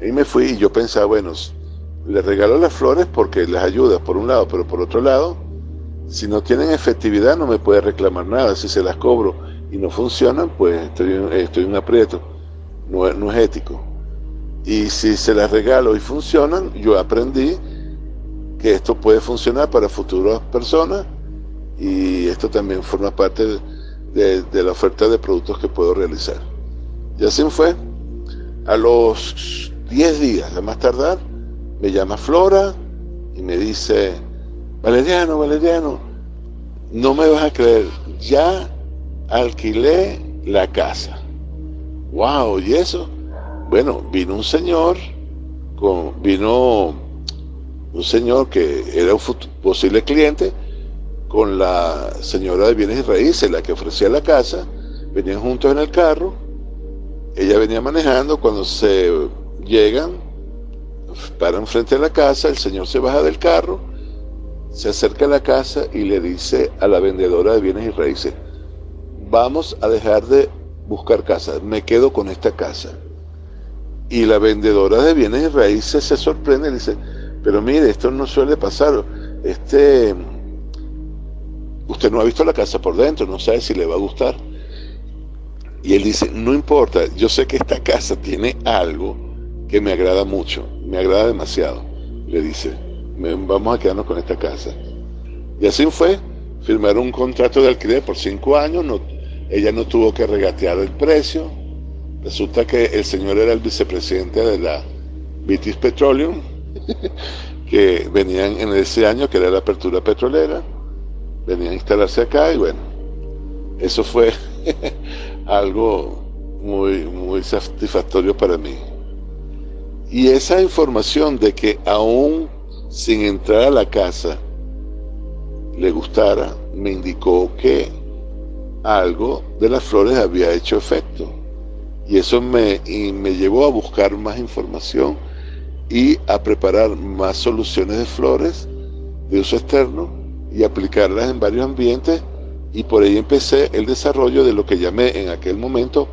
S2: Y me fui y yo pensaba, bueno, le regalo las flores porque les ayuda por un lado, pero por otro lado, si no tienen efectividad no me puede reclamar nada. Si se las cobro y no funcionan, pues estoy en un aprieto, no es ético. Y si se las regalo y funcionan, yo aprendí que esto puede funcionar para futuras personas y esto también forma parte de la oferta de productos que puedo realizar. Y así fue. A los 10 días, a más tardar, me llama Flora y me dice, Valeriano, no me vas a creer, ya alquilé la casa. Wow, ¿y eso? Bueno, vino un señor que era un posible cliente con la señora de bienes y raíces, la que ofrecía la casa. Venían juntos en el carro, ella venía manejando. Cuando se llegan, paran frente a la casa, el señor se baja del carro, se acerca a la casa y le dice a la vendedora de bienes y raíces, vamos a dejar de buscar casa, me quedo con esta casa. Y la vendedora de bienes y raíces se sorprende y le dice, pero mire, esto no suele pasar, usted no ha visto la casa por dentro, no sabe si le va a gustar. Y él dice, no importa, yo sé que esta casa tiene algo que me agrada mucho, me agrada demasiado. Le dice, vamos a quedarnos con esta casa. Y así fue, firmaron un contrato de alquiler por 5 años, ella no tuvo que regatear el precio. Resulta que el señor era el vicepresidente de la British Petroleum, que venían en ese año, que era la apertura petrolera, venían a instalarse acá y bueno, eso fue algo muy satisfactorio para mí. Y esa información de que aún sin entrar a la casa le gustara, me indicó que algo de las flores había hecho efecto. Y eso me llevó a buscar más información y a preparar más soluciones de flores de uso externo y aplicarlas en varios ambientes, y por ahí empecé el desarrollo de lo que llamé en aquel momento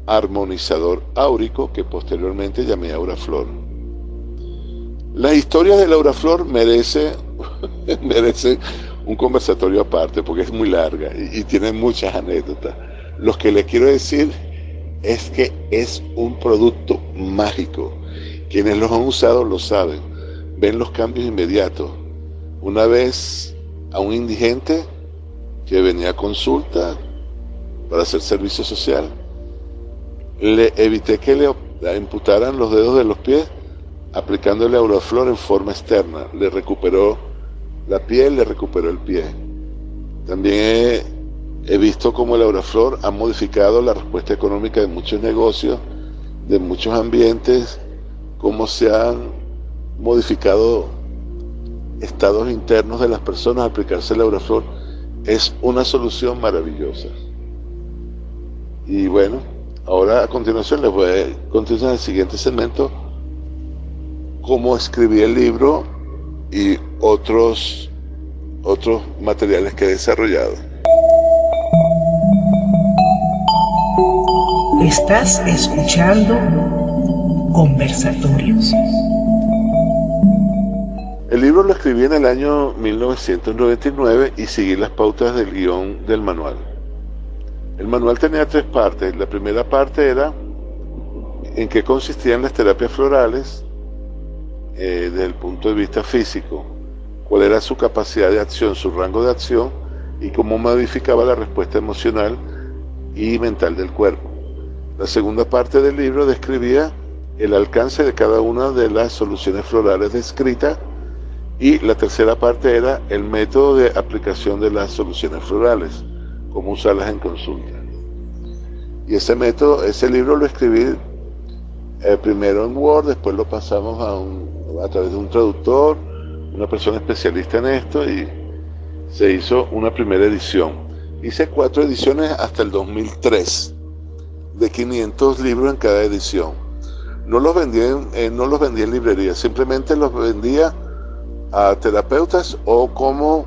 S2: armonizador áurico, que posteriormente llamé Auraflor. La historia de la Auraflor merece un conversatorio aparte porque es muy larga y tiene muchas anécdotas. Lo que les quiero decir es que es un producto mágico. Quienes los han usado lo saben, ven los cambios inmediatos. Una vez a un indigente que venía a consulta para hacer servicio social, le evité que le amputaran los dedos de los pies aplicándole Auraflor en forma externa. Le recuperó la piel, le recuperó el pie. También he visto cómo el Auraflor ha modificado la respuesta económica de muchos negocios, de muchos ambientes, cómo se han modificado estados internos de las personas al aplicarse la Auraflor, es una solución maravillosa. Y bueno, ahora a continuación les voy a continuar en el siguiente segmento cómo escribí el libro y otros materiales que he desarrollado.
S1: Estás escuchando Conversatorios.
S2: El libro lo escribí en el año 1999 y seguí las pautas del guión del manual. El manual tenía 3 partes. La primera parte era en qué consistían las terapias florales desde el punto de vista físico, cuál era su capacidad de acción, su rango de acción y cómo modificaba la respuesta emocional y mental del cuerpo. La segunda parte del libro describía el alcance de cada una de las soluciones florales descritas y la tercera parte era el método de aplicación de las soluciones florales, cómo usarlas en consulta. Y ese libro lo escribí primero en Word, después lo pasamos a través de un traductor, una persona especialista en esto, y se hizo una primera edición. Hice 4 ediciones hasta el 2003, de 500 libros en cada edición. No los vendía en librerías, simplemente los vendía a terapeutas o como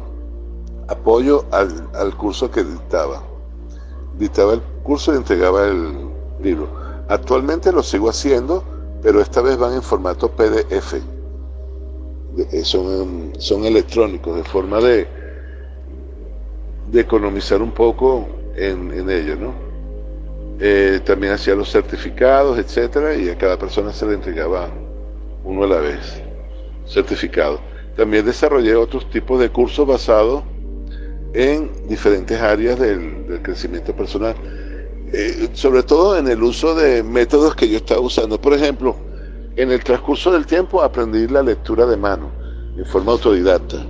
S2: apoyo al curso que dictaba. Dictaba el curso y entregaba el libro. Actualmente lo sigo haciendo, pero esta vez van en formato PDF. Son electrónicos, de forma de economizar un poco en ello, ¿no? También hacía los certificados, etcétera, y a cada persona se le entregaba uno a la vez, certificado. También desarrollé otros tipos de cursos basados en diferentes áreas del crecimiento personal, sobre todo en el uso de métodos que yo estaba usando. Por ejemplo, en el transcurso del tiempo aprendí la lectura de mano en forma autodidacta,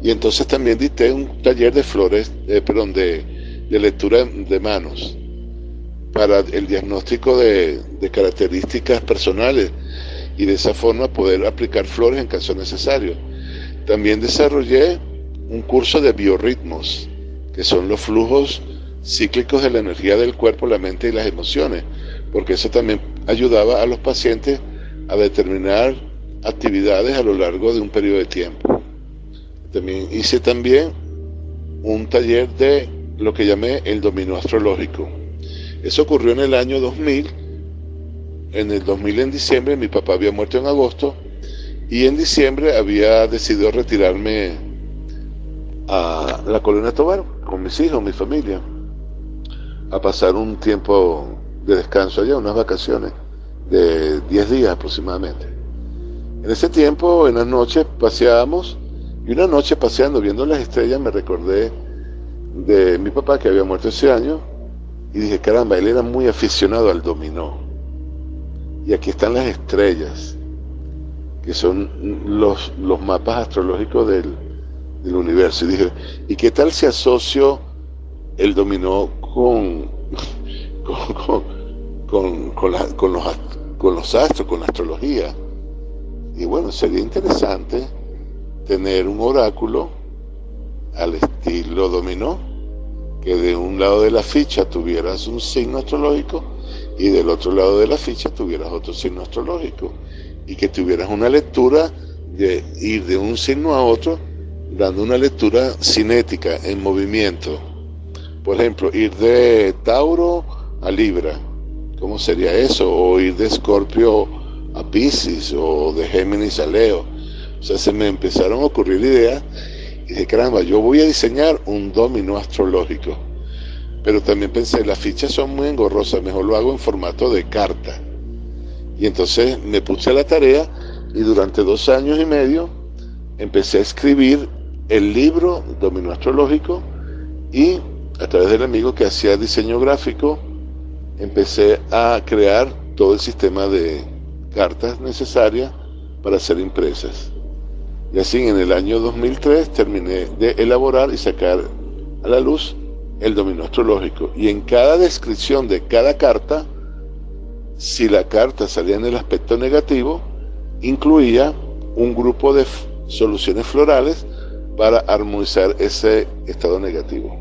S2: y entonces también dicté un taller de de lectura de manos para el diagnóstico de características personales y de esa forma poder aplicar flores en caso necesario. También desarrollé un curso de biorritmos, que son los flujos cíclicos de la energía del cuerpo, la mente y las emociones, porque eso también ayudaba a los pacientes a determinar actividades a lo largo de un periodo de tiempo. Hice también un taller de lo que llamé el dominó astrológico. Eso ocurrió en el año 2000. En el 2000, en diciembre, mi papá había muerto en agosto, y en diciembre había decidido retirarme a la Colonia Tovar con mis hijos, mi familia, a pasar un tiempo de descanso allá, unas vacaciones de 10 días aproximadamente. En ese tiempo, en las noches paseábamos, y una noche paseando, viendo las estrellas, me recordé de mi papá que había muerto ese año, y dije, caramba, él era muy aficionado al dominó. Y aquí están las estrellas, que son los mapas astrológicos del universo. Y dije, ¿y qué tal si asocio el dominó con los astros, con la astrología? Y bueno, sería interesante tener un oráculo al estilo dominó, que de un lado de la ficha tuvieras un signo astrológico y del otro lado de la ficha tuvieras otro signo astrológico, y que tuvieras una lectura de ir de un signo a otro, dando una lectura cinética, en movimiento. Por ejemplo, ir de Tauro a Libra, ¿cómo sería eso? O ir de Escorpio a Piscis, o de Géminis a Leo. O sea, se me empezaron a ocurrir ideas, y dije, caramba, yo voy a diseñar un dominó astrológico. Pero también pensé, las fichas son muy engorrosas, mejor lo hago en formato de carta. Y entonces me puse a la tarea, y durante 2 años y medio empecé a escribir el libro Dominó Astrológico, y a través del amigo que hacía diseño gráfico empecé a crear todo el sistema de cartas necesarias para ser impresas. Y así en el año 2003 terminé de elaborar y sacar a la luz el dominó astrológico, y en cada descripción de cada carta si la carta salía en el aspecto negativo, incluía un grupo de soluciones florales para armonizar ese estado negativo.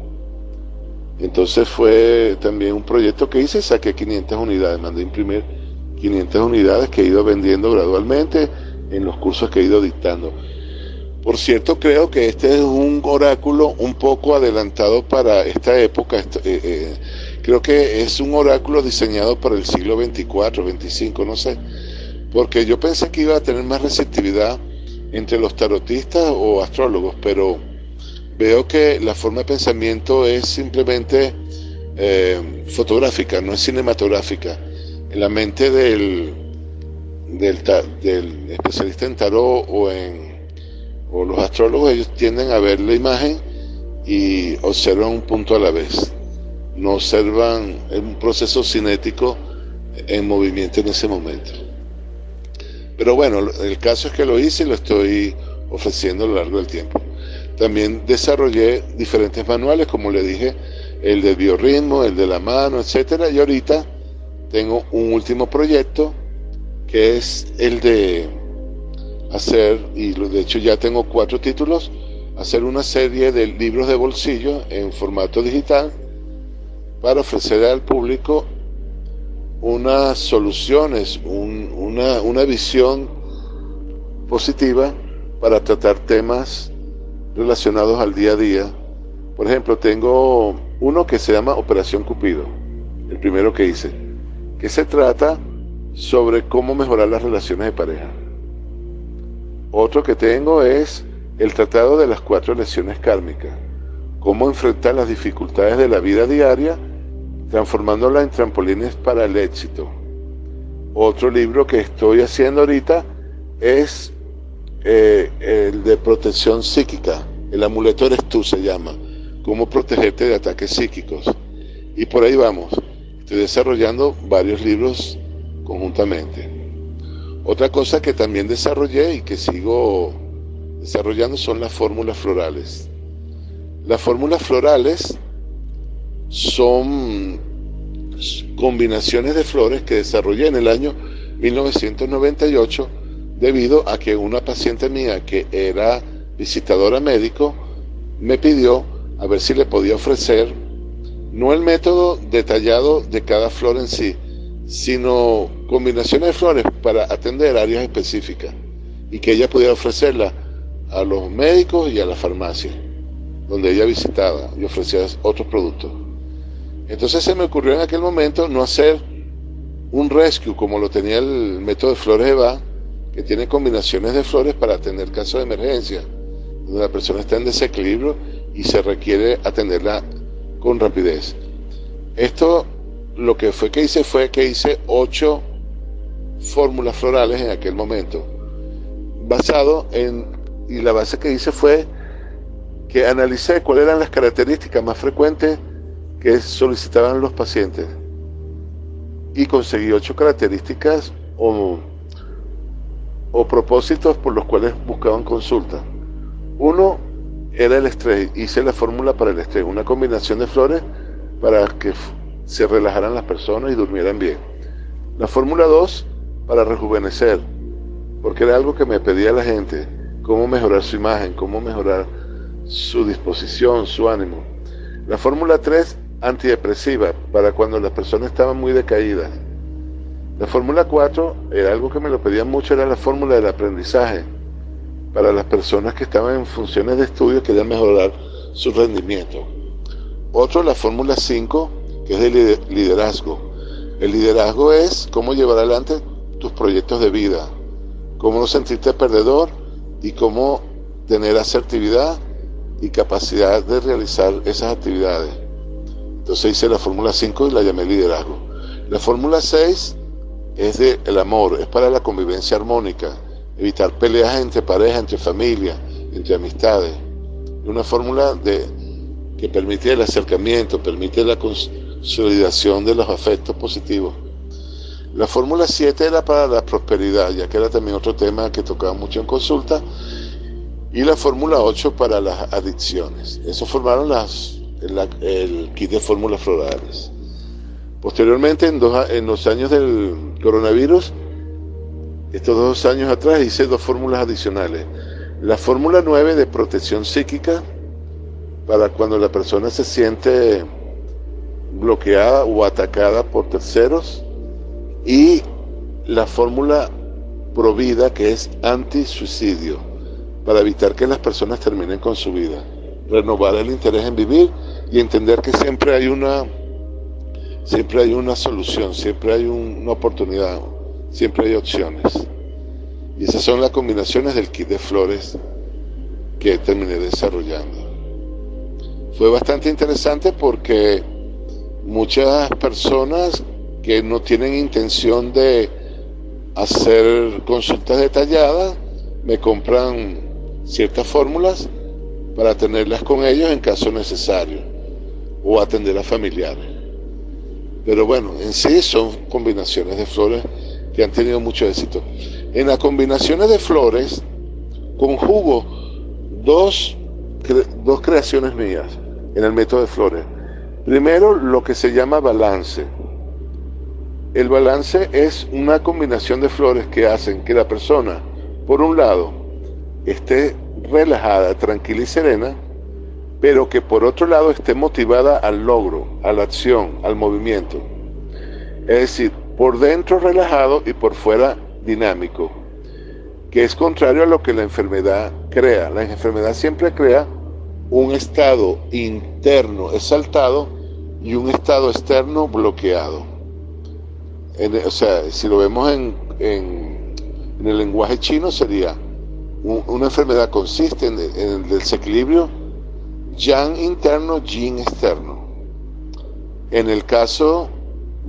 S2: Entonces fue también un proyecto que hice, saqué 500 unidades, mandé a imprimir 500 unidades que he ido vendiendo gradualmente en los cursos que he ido dictando. Por cierto, creo que este es un oráculo un poco adelantado para esta época. Creo que es un oráculo diseñado para el siglo 24, 25, no sé, porque yo pensé que iba a tener más receptividad entre los tarotistas o astrólogos, pero veo que la forma de pensamiento es simplemente fotográfica, no es cinematográfica. En la mente del especialista en tarot o los astrólogos, ellos tienden a ver la imagen y observan un punto a la vez. No observan un proceso cinético en movimiento en ese momento. Pero bueno, el caso es que lo hice y lo estoy ofreciendo a lo largo del tiempo. También desarrollé diferentes manuales, como le dije, el de biorritmo, el de la mano, etcétera, y ahorita tengo un último proyecto que es el de hacer, y de hecho ya tengo 4 títulos, hacer una serie de libros de bolsillo en formato digital para ofrecer al público unas soluciones, una visión positiva para tratar temas relacionados al día a día. Por ejemplo, tengo uno que se llama Operación Cupido, el primero que hice, que se trata sobre cómo mejorar las relaciones de pareja. Otro que tengo es el tratado de las 4 lecciones kármicas, cómo enfrentar las dificultades de la vida diaria, transformándola en trampolines para el éxito. Otro libro que estoy haciendo ahorita es el de protección psíquica, el amuleto eres tú se llama, cómo protegerte de ataques psíquicos. Y por ahí vamos, estoy desarrollando varios libros conjuntamente. Otra cosa que también desarrollé y que sigo desarrollando son las fórmulas florales. Las fórmulas florales son combinaciones de flores que desarrollé en el año 1998 debido a que una paciente mía que era visitadora médico me pidió a ver si le podía ofrecer no el método detallado de cada flor en sí, sino combinaciones de flores para atender áreas específicas y que ella pudiera ofrecerla a los médicos y a la farmacia donde ella visitaba y ofrecía otros productos. Entonces se me ocurrió en aquel momento no hacer un rescue como lo tenía el método de flores de Bach, que tiene combinaciones de flores para atender casos de emergencia, donde la persona está en desequilibrio y se requiere atenderla con rapidez. Esto lo que fue que hice 8 fórmulas florales en aquel momento, y la base que hice fue que analicé cuáles eran las características más frecuentes que solicitaban los pacientes y conseguí 8 características o propósitos por los cuales buscaban consulta. Uno era el estrés, hice la fórmula para el estrés, una combinación de flores para que se relajaran las personas y durmieran bien. La fórmula 2 para rejuvenecer, porque era algo que me pedía la gente, cómo mejorar su imagen, cómo mejorar su disposición, su ánimo. La fórmula 3 antidepresiva, para cuando las personas estaban muy decaídas. La fórmula 4 era algo que me lo pedían mucho, era la fórmula del aprendizaje, para las personas que estaban en funciones de estudio y querían mejorar su rendimiento. Otro, la fórmula 5, que es de liderazgo. El liderazgo es cómo llevar adelante tus proyectos de vida, cómo no sentirte perdedor y cómo tener asertividad y capacidad de realizar esas actividades. Entonces hice la fórmula 5 y la llamé liderazgo. La fórmula 6 es de el amor, es para la convivencia armónica, evitar peleas entre pareja, entre familia, entre amistades. Una fórmula que permite el acercamiento, permite la consolidación de los afectos positivos. La fórmula 7 era para la prosperidad, ya que era también otro tema que tocaba mucho en consulta. Y la fórmula 8 para las adicciones. Eso formaron el kit de fórmulas florales. Posteriormente, en los años del coronavirus, estos 2 años atrás, hice 2 fórmulas adicionales. La fórmula 9 de protección psíquica, para cuando la persona se siente bloqueada o atacada por terceros, y la fórmula Provida, que es anti-suicidio, para evitar que las personas terminen con su vida. Renovar el interés en vivir y entender que siempre hay una solución, siempre hay una oportunidad, siempre hay opciones. Y esas son las combinaciones del kit de flores que terminé desarrollando. Fue bastante interesante porque muchas personas que no tienen intención de hacer consultas detalladas me compran ciertas fórmulas para tenerlas con ellos en caso necesario o atender a familiares. Pero bueno, en sí son combinaciones de flores que han tenido mucho éxito. En las combinaciones de flores conjugo dos creaciones mías en el método de flores. Primero, lo que se llama balance. El balance es una combinación de flores que hacen que la persona, por un lado, esté relajada, tranquila y serena, pero que por otro lado esté motivada al logro, a la acción, al movimiento. Es decir, por dentro relajado y por fuera dinámico, que es contrario a lo que la enfermedad crea. La enfermedad siempre crea un estado interno exaltado y un estado externo bloqueado. O sea, si lo vemos en el lenguaje chino, sería una enfermedad consiste en el desequilibrio yang interno, yin externo. En el caso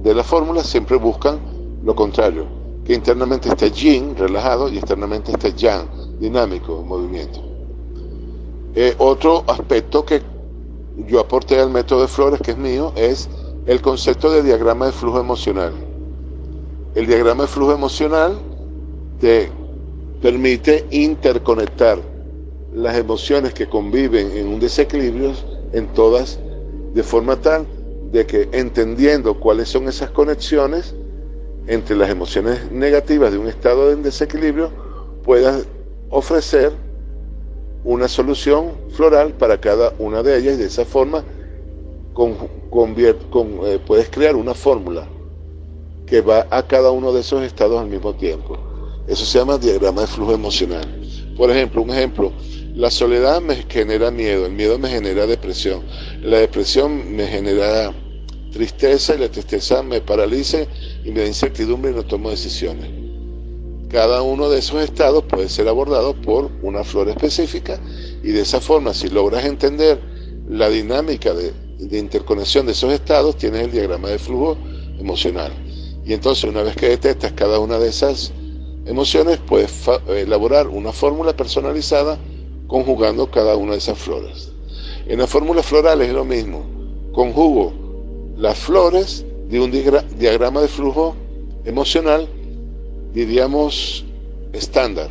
S2: de la fórmula siempre buscan lo contrario, que internamente esté yin, relajado, y externamente esté yang, dinámico, en movimiento. Otro aspecto que yo aporté al método de flores, que es mío, es el concepto de diagrama de flujo emocional. El diagrama de flujo emocional te permite interconectar las emociones que conviven en un desequilibrio en todas, de forma tal de que, entendiendo cuáles son esas conexiones entre las emociones negativas de un estado de desequilibrio, puedas ofrecer una solución floral para cada una de ellas, y de esa forma puedes crear una fórmula que va a cada uno de esos estados al mismo tiempo. Eso se llama diagrama de flujo emocional. Por ejemplo, la soledad me genera miedo, el miedo me genera depresión, la depresión me genera tristeza, y la tristeza me paraliza y me da incertidumbre y no tomo decisiones. Cada uno de esos estados puede ser abordado por una flor específica, y de esa forma, si logras entender la dinámica de interconexión de esos estados, tienes el diagrama de flujo emocional. Y entonces, una vez que detectas cada una de esas emociones, puedes elaborar una fórmula personalizada conjugando cada una de esas flores. En las fórmulas florales es lo mismo. Conjugo las flores de un diagrama de flujo emocional, diríamos estándar.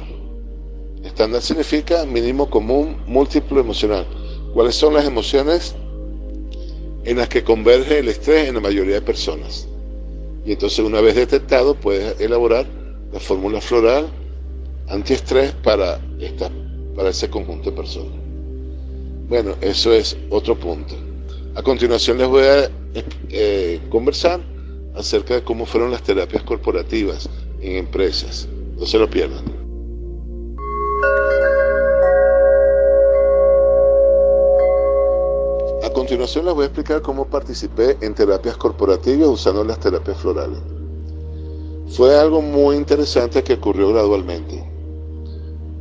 S2: Estándar significa mínimo común múltiplo emocional. ¿Cuáles son las emociones en las que converge el estrés en la mayoría de personas? Y entonces, una vez detectado, puedes elaborar la fórmula floral antiestrés para ese conjunto de personas. Bueno, eso es otro punto. A continuación les voy a conversar acerca de cómo fueron las terapias corporativas en empresas. No se lo pierdan. A continuación les voy a explicar cómo participé en terapias corporativas usando las terapias florales. Fue algo muy interesante que ocurrió gradualmente.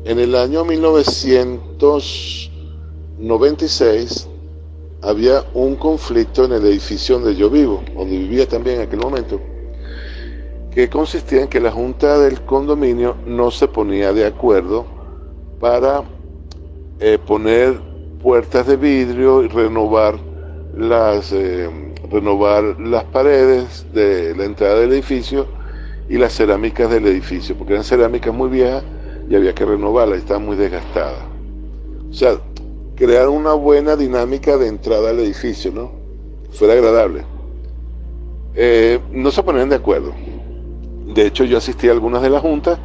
S2: En el año 1996 había un conflicto en el edificio donde yo vivo, donde vivía también en aquel momento, que consistía en que la junta del condominio no se ponía de acuerdo para poner puertas de vidrio y renovar las paredes de la entrada del edificio y las cerámicas del edificio, porque eran cerámicas muy viejas y había que renovarlas, estaban muy desgastadas. O sea, crear una buena dinámica de entrada al edificio, ¿no? Fuera agradable. No se ponían de acuerdo. De hecho, yo asistí a algunas de las juntas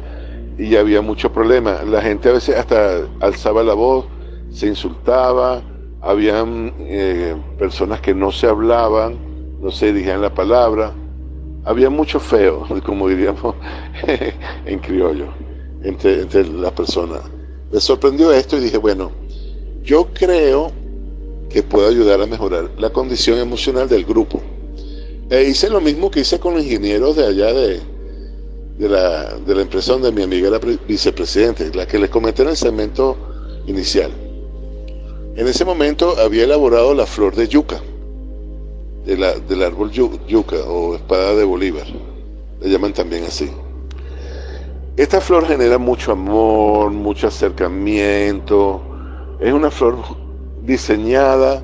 S2: y había mucho problema. La gente a veces hasta alzaba la voz, se insultaba, habían personas que no se hablaban, no se dirigían la palabra. Había mucho feo, como diríamos en criollo, entre las personas. Me sorprendió esto y dije, bueno, yo creo que puedo ayudar a mejorar la condición emocional del grupo. E hice lo mismo que hice con los ingenieros de allá de la empresa donde mi amiga era vicepresidente, la que les comenté en el segmento inicial. En ese momento había elaborado la flor de yuca, del árbol yuca o espada de Bolívar, le llaman también así. Esta flor genera mucho amor, mucho acercamiento, es una flor diseñada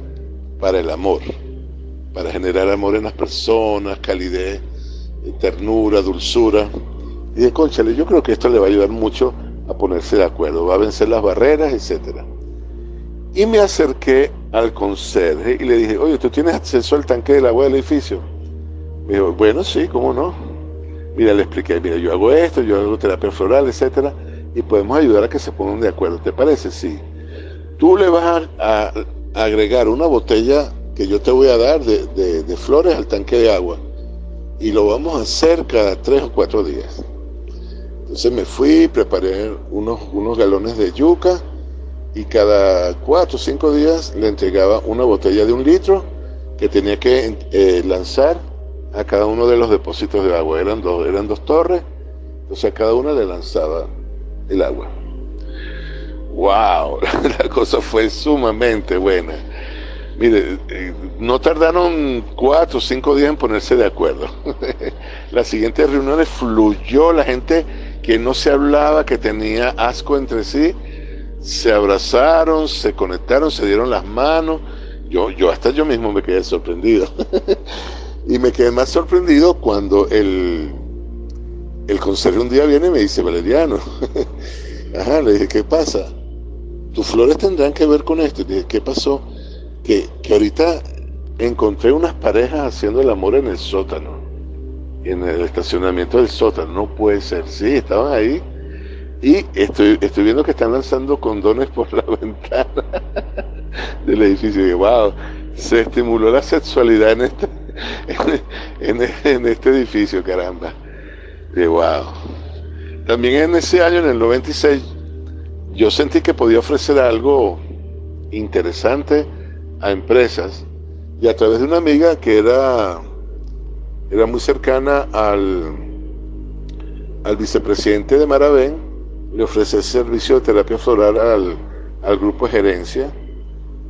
S2: para el amor, para generar amor en las personas, calidez, ternura, dulzura. Y de cónchale, yo creo que esto le va a ayudar mucho a ponerse de acuerdo, va a vencer las barreras, etcétera. Y me acerqué al conserje y le dije, oye, ¿tú tienes acceso al tanque del agua del edificio? Me dijo, bueno, sí, ¿cómo no? Mira, le expliqué, mira, yo hago esto, yo hago terapia floral, etcétera, y podemos ayudar a que se pongan de acuerdo. ¿Te parece? Sí. Tú le vas a agregar una botella que yo te voy a dar de flores al tanque de agua y lo vamos a hacer cada 3 o 4 días. Entonces me fui, preparé unos galones de yuca y cada 4 o 5 días le entregaba una botella de 1 litro que tenía que lanzar a cada uno de los depósitos de agua. Eran dos torres, entonces a cada una le lanzaba el agua. ¡Wow! La cosa fue sumamente buena. Mire, no tardaron 4 o 5 días en ponerse de acuerdo. Las siguientes reuniones fluyó, la gente que no se hablaba, que tenía asco entre sí, se abrazaron, se conectaron, se dieron las manos. Hasta yo mismo me quedé sorprendido. Y me quedé más sorprendido cuando el conserje un día viene y me dice, Valeriano, ajá, le dije, ¿qué pasa? Tus flores tendrán que ver con esto. Y dije, ¿qué pasó? Que ahorita encontré unas parejas haciendo el amor en el sótano, en el estacionamiento del sótano. No puede ser. Sí, estaban ahí y estoy viendo que están lanzando condones por la ventana del edificio. Y dije, wow, se estimuló la sexualidad en este edificio, caramba. Y dije, wow. También en ese año, en el 96, yo sentí que podía ofrecer algo interesante a empresas, y a través de una amiga que era muy cercana al vicepresidente de Maravén, le ofrecí el servicio de terapia floral al grupo de gerencia,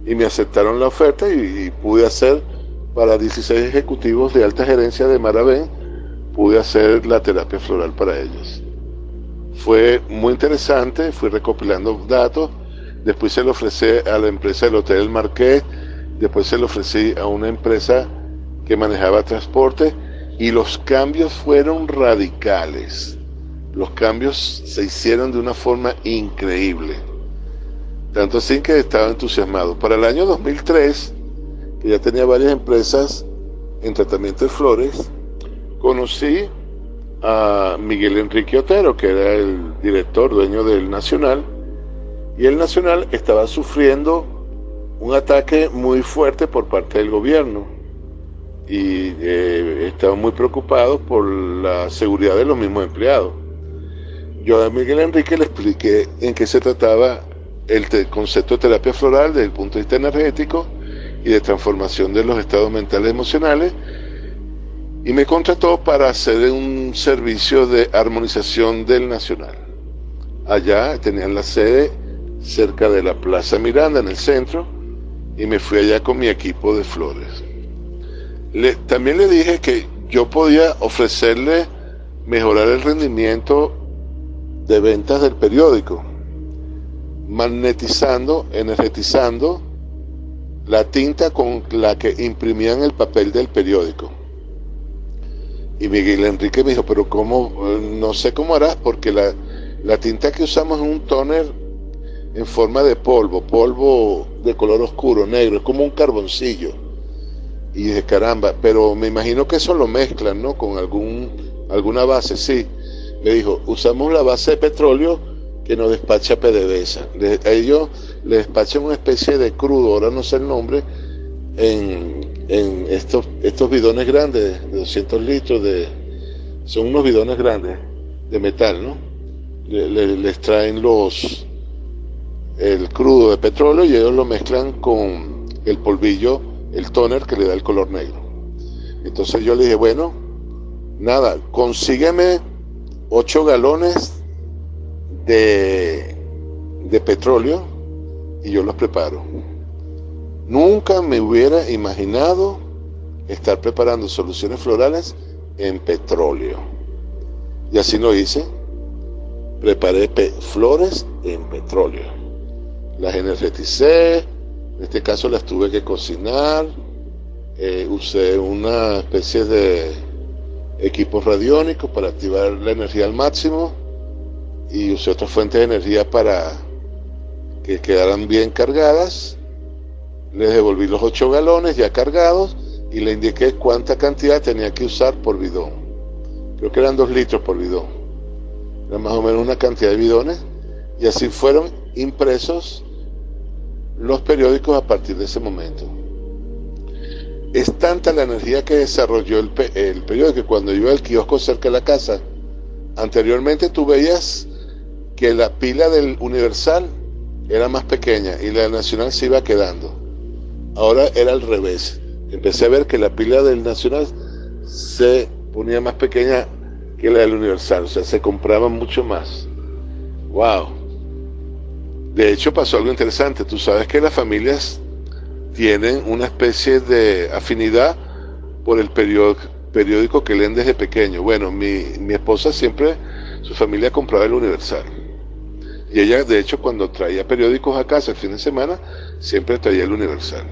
S2: y me aceptaron la oferta y pude hacer para 16 ejecutivos de alta gerencia de Maravén, pude hacer la terapia floral para ellos. Fue muy interesante, fui recopilando datos, después se lo ofrecí a la empresa del Hotel El Marqués, después se lo ofrecí a una empresa que manejaba transporte, y los cambios fueron radicales. Los cambios se hicieron de una forma increíble. Tanto así que estaba entusiasmado. Para el año 2003, que ya tenía varias empresas en tratamiento de flores, conocí a Miguel Enrique Otero, que era el director, dueño del Nacional, y el Nacional estaba sufriendo un ataque muy fuerte por parte del gobierno, y estaban muy preocupados por la seguridad de los mismos empleados. Yo a Miguel Enrique le expliqué en qué se trataba el concepto de terapia floral desde el punto de vista energético y de transformación de los estados mentales y emocionales, y me contrató para hacer un servicio de armonización del Nacional. Allá tenían la sede cerca de la Plaza Miranda, en el centro, y me fui allá con mi equipo de flores. También le dije que yo podía ofrecerle mejorar el rendimiento de ventas del periódico, magnetizando, energetizando la tinta con la que imprimían el papel del periódico. Y Miguel Enrique me dijo, pero ¿cómo? No sé cómo harás, porque la tinta que usamos es un tóner en forma de polvo de color oscuro, negro, es como un carboncillo. Y dije, caramba, pero me imagino que eso lo mezclan, ¿no? Con alguna base, sí. Me dijo, usamos la base de petróleo que nos despacha PDVSA. A ellos les despachan una especie de crudo, ahora no sé el nombre, en estos bidones grandes de 200 litros, son unos bidones grandes de metal, ¿no? Les traen el crudo de petróleo y ellos lo mezclan con el polvillo, el toner que le da el color negro. Entonces yo le dije, bueno, nada, consígueme 8 galones de petróleo y yo los preparo. Nunca me hubiera imaginado estar preparando soluciones florales en petróleo. Y así lo hice. Preparé flores en petróleo. Las energeticé, en este caso las tuve que cocinar. Usé una especie de equipos radiónicos para activar la energía al máximo y usé otra fuente de energía para que quedaran bien cargadas. Les devolví los 8 galones ya cargados y le indiqué cuánta cantidad tenía que usar por bidón. Creo que eran 2 litros por bidón. Era más o menos una cantidad de bidones y así fueron impresos los periódicos a partir de ese momento. Es tanta la energía que desarrolló el periódico que cuando iba al kiosco cerca de la casa, anteriormente tú veías que la pila del Universal era más pequeña y la del Nacional se iba quedando. Ahora era al revés. Empecé a ver que la pila del Nacional se ponía más pequeña que la del Universal, o sea, se compraba mucho más. ¡Wow! De hecho pasó algo interesante. Tú sabes que las familias tienen una especie de afinidad por el periódico que leen desde pequeño. Bueno, mi esposa siempre, su familia compraba el Universal. Y ella, de hecho, cuando traía periódicos a casa el fin de semana, siempre traía el Universal.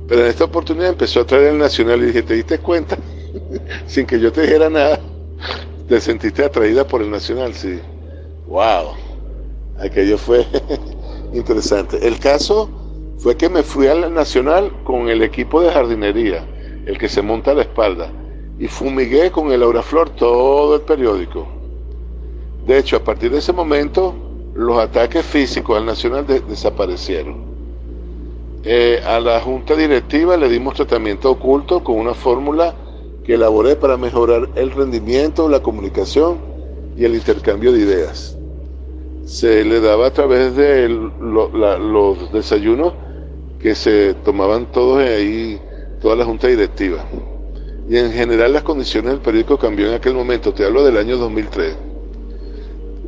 S2: Pero en esta oportunidad empezó a traer el Nacional y dije, ¿te diste cuenta? Sin que yo te dijera nada, te sentiste atraída por el Nacional, sí. ¡Wow! Aquello fue interesante. El caso fue que me fui al Nacional con el equipo de jardinería, el que se monta a la espalda, y fumigué con el Auraflor todo el periódico. De hecho, a partir de ese momento, los ataques físicos al Nacional desaparecieron. A la junta directiva le dimos tratamiento oculto con una fórmula que elaboré para mejorar el rendimiento, la comunicación y el intercambio de ideas. Se le daba a través de los desayunos que se tomaban todos ahí, toda la junta directiva. Y en general las condiciones del periódico cambió en aquel momento, te hablo del año 2003.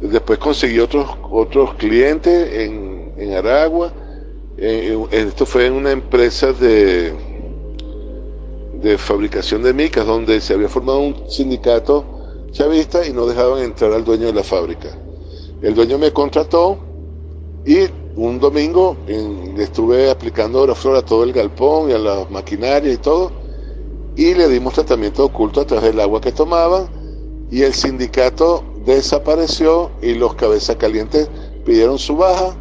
S2: Después conseguí otros clientes en Aragua. Esto fue en una empresa de fabricación de micas, donde se había formado un sindicato chavista y no dejaban entrar al dueño de la fábrica. El dueño me contrató y un domingo le estuve aplicando Auraflor a todo el galpón y a las maquinarias y todo, y le dimos tratamiento oculto a través del agua que tomaban, y el sindicato desapareció y los cabezas calientes pidieron su baja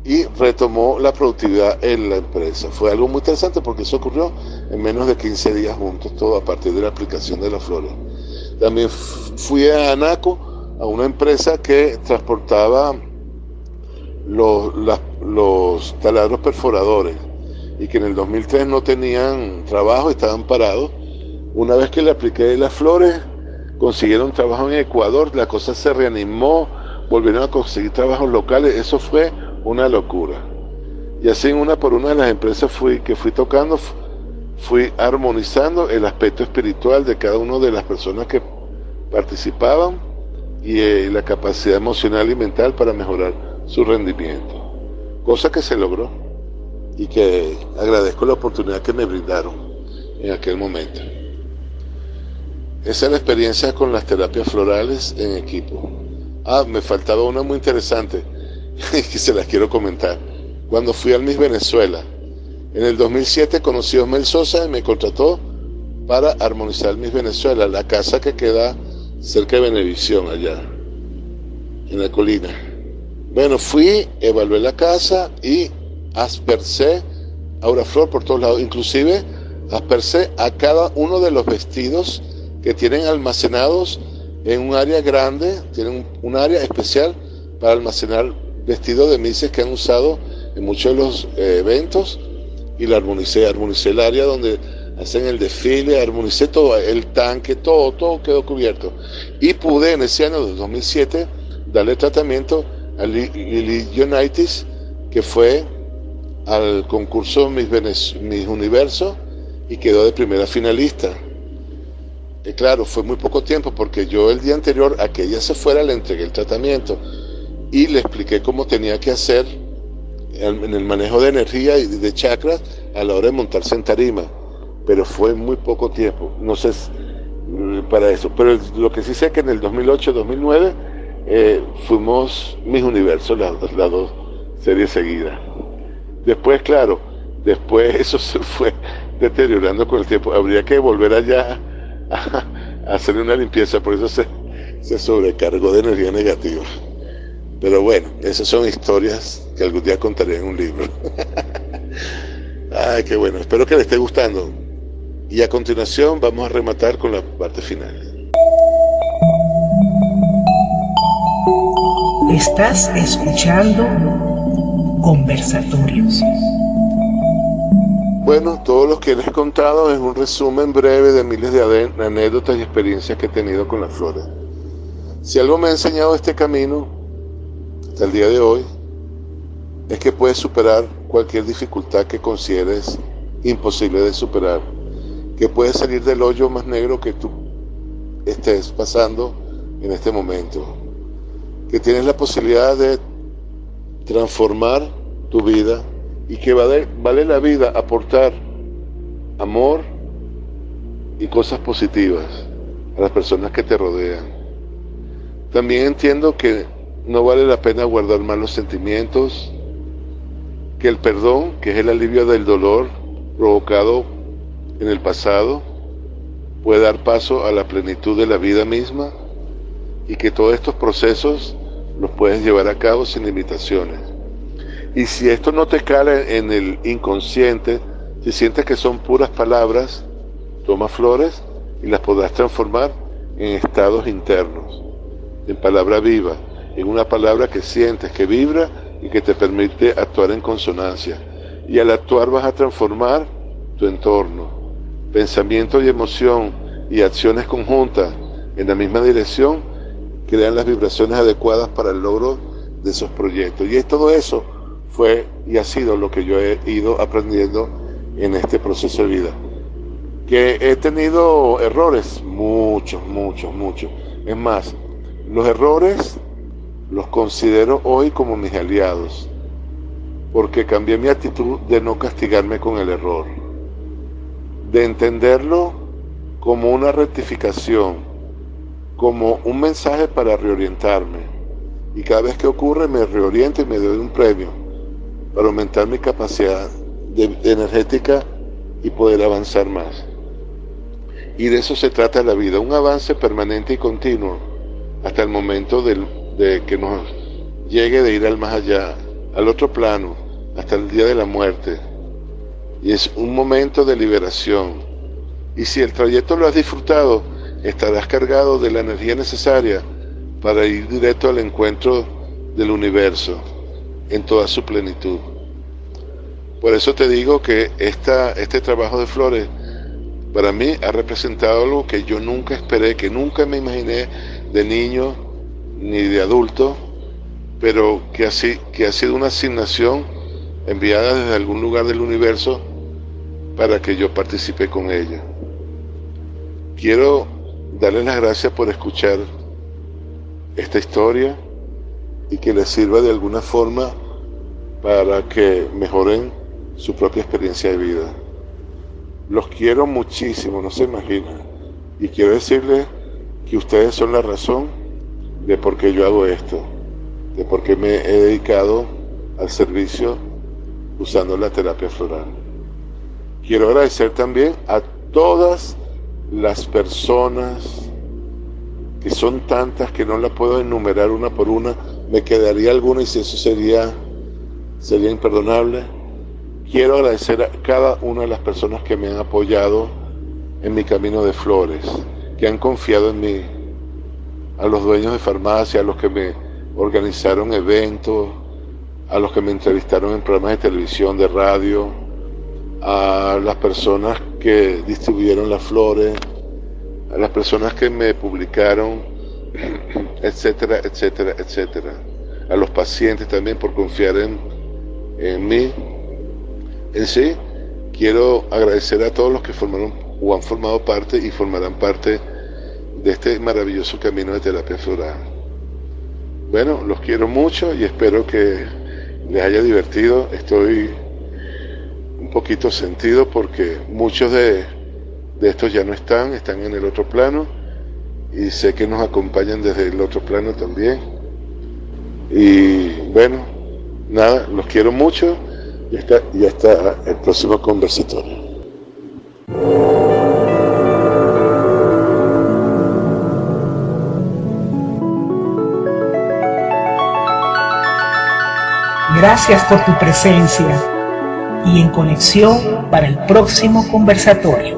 S2: y retomó la productividad en la empresa. Fue algo muy interesante porque eso ocurrió en menos de 15 días juntos, todo a partir de la aplicación de las flores. También fui a Anaco, a una empresa que transportaba los taladros perforadores y que en el 2003 no tenían trabajo, estaban parados. Una vez que le apliqué las flores, consiguieron trabajo en Ecuador, la cosa se reanimó, volvieron a conseguir trabajos locales. Eso fue una locura. Y así en una por una de las empresas que fui tocando, fui armonizando el aspecto espiritual de cada una de las personas que participaban y la capacidad emocional y mental para mejorar su rendimiento, cosa que se logró y que agradezco la oportunidad que me brindaron en aquel momento. Esa es la experiencia con las terapias florales en equipo. Me faltaba una muy interesante que se las quiero comentar. Cuando fui al Miss Venezuela en el 2007, conocí a Osmel Sosa y me contrató para armonizar Miss Venezuela, la casa que queda cerca de Venevisión, allá en la colina. Bueno, fui, evalué la casa y aspercé Auraflor por todos lados. Inclusive asperse a cada uno de los vestidos que tienen almacenados en un área grande, tienen un área especial para almacenar vestidos de Mises que han usado en muchos de los eventos, y la armonicé el área donde hacen el desfile, armonicé todo, el tanque, todo quedó cubierto. Y pude en ese año de 2007 darle tratamiento a Lili Unitis, que fue al concurso Miss Universo y quedó de primera finalista. Claro, fue muy poco tiempo porque yo el día anterior a que ella se fuera le entregué el tratamiento y le expliqué cómo tenía que hacer en el manejo de energía y de chakras a la hora de montarse en tarima, pero fue muy poco tiempo, no sé para eso, pero lo que sí sé es que en el 2008-2009 fuimos Miss Universo, las dos series seguidas. Después, claro, eso se fue deteriorando con el tiempo, habría que volver allá a hacerle una limpieza, por eso se sobrecargó de energía negativa. Pero bueno, esas son historias que algún día contaré en un libro. Ay, qué bueno, espero que les esté gustando. Y a continuación vamos a rematar con la parte final.
S1: Estás escuchando Conversatorios.
S2: Bueno, todo lo que les he contado es un resumen breve de miles de anécdotas y experiencias que he tenido con las flores. Si algo me ha enseñado este camino hasta el día de hoy, es que puedes superar cualquier dificultad que consideres imposible de superar, que puedes salir del hoyo más negro que tú estés pasando en este momento, que tienes la posibilidad de transformar tu vida y que vale la vida aportar amor y cosas positivas a las personas que te rodean. También entiendo que no vale la pena guardar malos sentimientos, que el perdón, que es el alivio del dolor provocado en el pasado, puede dar paso a la plenitud de la vida misma, y que todos estos procesos los puedes llevar a cabo sin limitaciones. Y si esto no te cala en el inconsciente, si sientes que son puras palabras, toma flores y las podrás transformar en estados internos, en palabra viva, en una palabra que sientes, que vibra y que te permite actuar en consonancia. Y al actuar vas a transformar tu entorno. Pensamiento y emoción y acciones conjuntas en la misma dirección crean las vibraciones adecuadas para el logro de esos proyectos. Y todo eso fue y ha sido lo que yo he ido aprendiendo en este proceso de vida. Que he tenido errores, muchos. Es más, los errores los considero hoy como mis aliados, porque cambié mi actitud de no castigarme con el error, de entenderlo como una rectificación, como un mensaje para reorientarme, y cada vez que ocurre me reoriento y me doy un premio para aumentar mi capacidad energética y poder avanzar más. Y de eso se trata la vida, un avance permanente y continuo hasta el momento de que nos llegue de ir al más allá, al otro plano, hasta el día de la muerte. Y es un momento de liberación. Y si el trayecto lo has disfrutado, estarás cargado de la energía necesaria para ir directo al encuentro del universo en toda su plenitud. Por eso te digo que este trabajo de flores para mí ha representado algo que yo nunca esperé, que nunca me imaginé de niño ni de adulto, pero que ha sido una asignación enviada desde algún lugar del universo para que yo participe con ella. Quiero darles las gracias por escuchar esta historia y que les sirva de alguna forma para que mejoren su propia experiencia de vida. Los quiero muchísimo, no se imaginan, y quiero decirles que ustedes son la razón de por qué yo hago esto, de por qué me he dedicado al servicio usando la terapia floral. Quiero agradecer también a todas las personas, que son tantas que no las puedo enumerar una por una, me quedaría alguna y si eso sería imperdonable, quiero agradecer a cada una de las personas que me han apoyado en mi camino de flores, que han confiado en mí, a los dueños de farmacia, a los que me organizaron eventos, a los que me entrevistaron en programas de televisión, de radio, a las personas que distribuyeron las flores, a las personas que me publicaron, etcétera, etcétera, etcétera. A los pacientes también por confiar en mí. En sí, quiero agradecer a todos los que formaron o han formado parte y formarán parte de este maravilloso camino de terapia floral. Bueno, los quiero mucho y espero que les haya divertido. Estoy un poquito sentido porque muchos de estos ya no están en el otro plano y sé que nos acompañan desde el otro plano también. Y bueno, nada, los quiero mucho y hasta el próximo conversatorio.
S1: Gracias por tu presencia y en conexión para el próximo conversatorio.